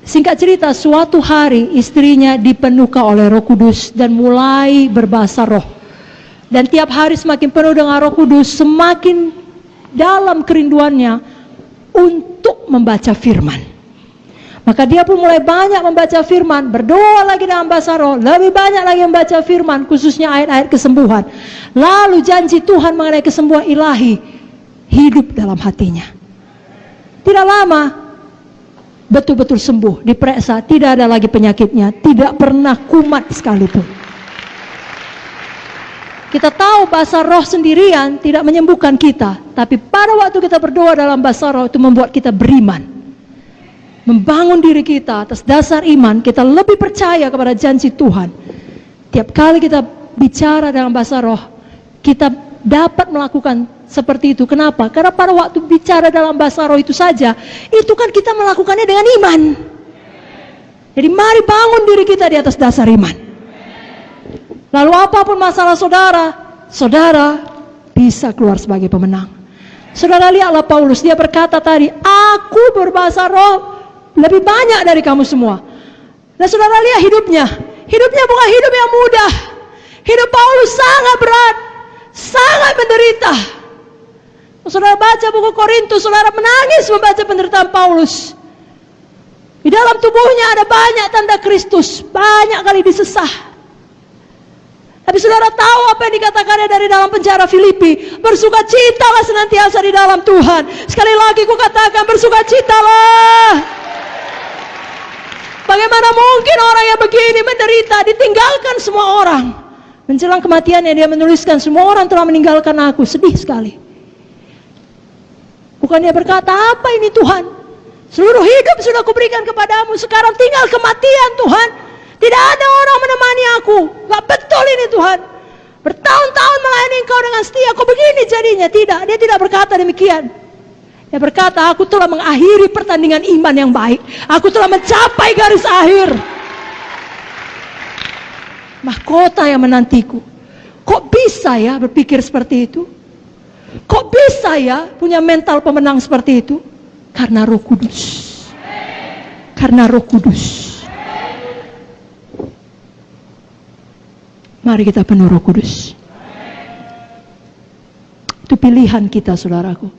Singkat cerita, suatu hari istrinya dipenuhkan oleh Roh Kudus dan mulai berbahasa roh. Dan tiap hari semakin penuh dengan Roh Kudus, semakin dalam kerinduannya untuk membaca firman. Maka dia pun mulai banyak membaca firman, berdoa lagi dalam bahasa roh, lebih banyak lagi membaca firman, khususnya ayat-ayat kesembuhan. Lalu janji Tuhan mengenai kesembuhan ilahi hidup dalam hatinya. Tidak lama, betul-betul sembuh, diperiksa, tidak ada lagi penyakitnya, tidak pernah kumat sekalipun. Kita tahu bahasa roh sendirian tidak menyembuhkan kita, tapi pada waktu kita berdoa dalam bahasa roh itu membuat kita beriman. Membangun diri kita atas dasar iman, kita lebih percaya kepada janji Tuhan. Tiap kali kita bicara dalam bahasa roh, kita dapat melakukan seperti itu. Kenapa? Karena pada waktu bicara dalam bahasa roh itu saja, itu kan kita melakukannya dengan iman. Jadi mari bangun diri kita di atas dasar iman. Lalu apapun masalah saudara, saudara bisa keluar sebagai pemenang. Saudara lihatlah Paulus, dia berkata tadi, aku berbahasa roh lebih banyak dari kamu semua. Nah saudara lihat hidupnya bukan hidup yang mudah. Hidup Paulus sangat berat, sangat menderita. Saudara baca buku Korintus, saudara menangis membaca penderitaan Paulus. Di dalam tubuhnya ada banyak tanda Kristus, banyak kali disesah. Tapi saudara tahu apa yang dikatakannya dari dalam penjara Filipi, bersukacitalah senantiasa di dalam Tuhan. Sekali lagi ku katakan, bersukacitalah. Bagaimana mungkin orang yang begini menderita, ditinggalkan semua orang. Menjelang kematiannya dia menuliskan, semua orang telah meninggalkan aku, sedih sekali. Bukan dia berkata, apa ini Tuhan? Seluruh hidup sudah kuberikan kepadamu, sekarang tinggal kematian Tuhan. Tidak ada orang menemani aku. Gak betul ini Tuhan. Bertahun-tahun melayani engkau dengan setia, kok begini jadinya? Tidak, dia tidak berkata demikian. Dia berkata, aku telah mengakhiri pertandingan iman yang baik. Aku telah mencapai garis akhir. Mahkota yang menantiku. Kok bisa ya berpikir seperti itu? Kok bisa ya punya mental pemenang seperti itu? Karena Roh Kudus. Karena Roh Kudus. Mari kita penuh Roh Kudus. Itu pilihan kita saudaraku.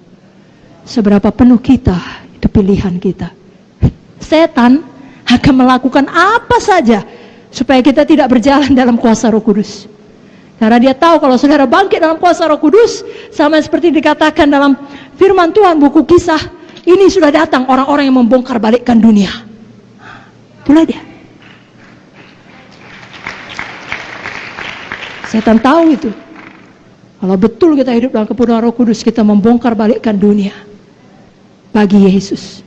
Seberapa penuh kita, itu pilihan kita. Setan akan melakukan apa saja supaya kita tidak berjalan dalam kuasa Roh Kudus. Karena dia tahu kalau saudara bangkit dalam kuasa Roh Kudus, sama seperti dikatakan dalam firman Tuhan buku Kisah ini sudah datang orang-orang yang membongkar balikkan dunia. Itulah dia. Setan tahu itu. Kalau betul kita hidup dalam kepenuhan Roh Kudus, kita membongkar balikkan dunia bagi Yesus.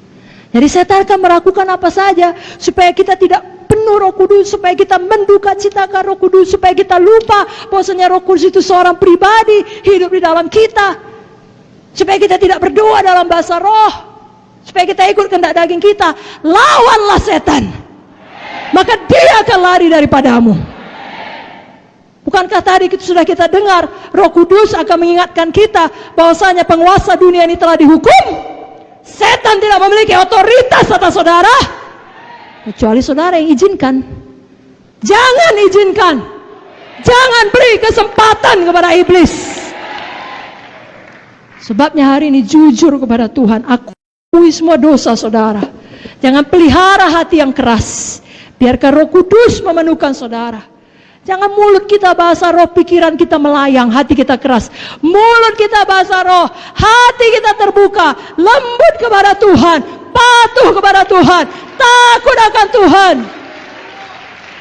Jadi setan akan melakukan apa saja supaya kita tidak penuh Roh Kudus, supaya kita mendukacitakan Roh Kudus, supaya kita lupa bahwasanya Roh Kudus itu seorang pribadi hidup di dalam kita, supaya kita tidak berdoa dalam bahasa roh, supaya kita ikut kehendak daging kita. Lawanlah setan, maka dia akan lari daripadamu. Bukankah tadi sudah kita dengar Roh Kudus akan mengingatkan kita bahwasanya penguasa dunia ini telah dihukum. Setan tidak memiliki otoritas atas saudara kecuali saudara yang izinkan. Jangan izinkan, jangan beri kesempatan kepada iblis. Sebabnya hari ini jujur kepada Tuhan, akui semua dosa saudara. Jangan pelihara hati yang keras, biarkan Roh Kudus memenuhkan saudara. Jangan mulut kita bahasa roh, pikiran kita melayang, hati kita keras. Mulut kita bahasa roh, hati kita terbuka, lembut kepada Tuhan, patuh kepada Tuhan, takut akan Tuhan.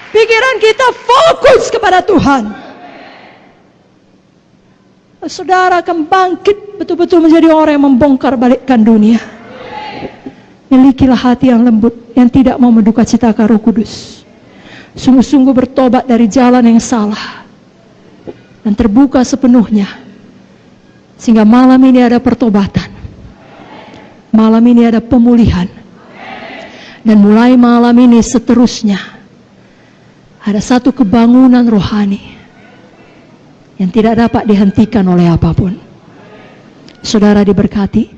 Pikiran kita fokus kepada Tuhan. Saudara akan bangkit betul-betul menjadi orang yang membongkar balikkan dunia. Milikilah hati yang lembut, yang tidak mau mendukacitakan Roh Kudus. Sungguh-sungguh bertobat dari jalan yang salah dan terbuka sepenuhnya, sehingga malam ini ada pertobatan, malam ini ada pemulihan, dan mulai malam ini seterusnya ada satu kebangunan rohani yang tidak dapat dihentikan oleh apapun. Saudara diberkati.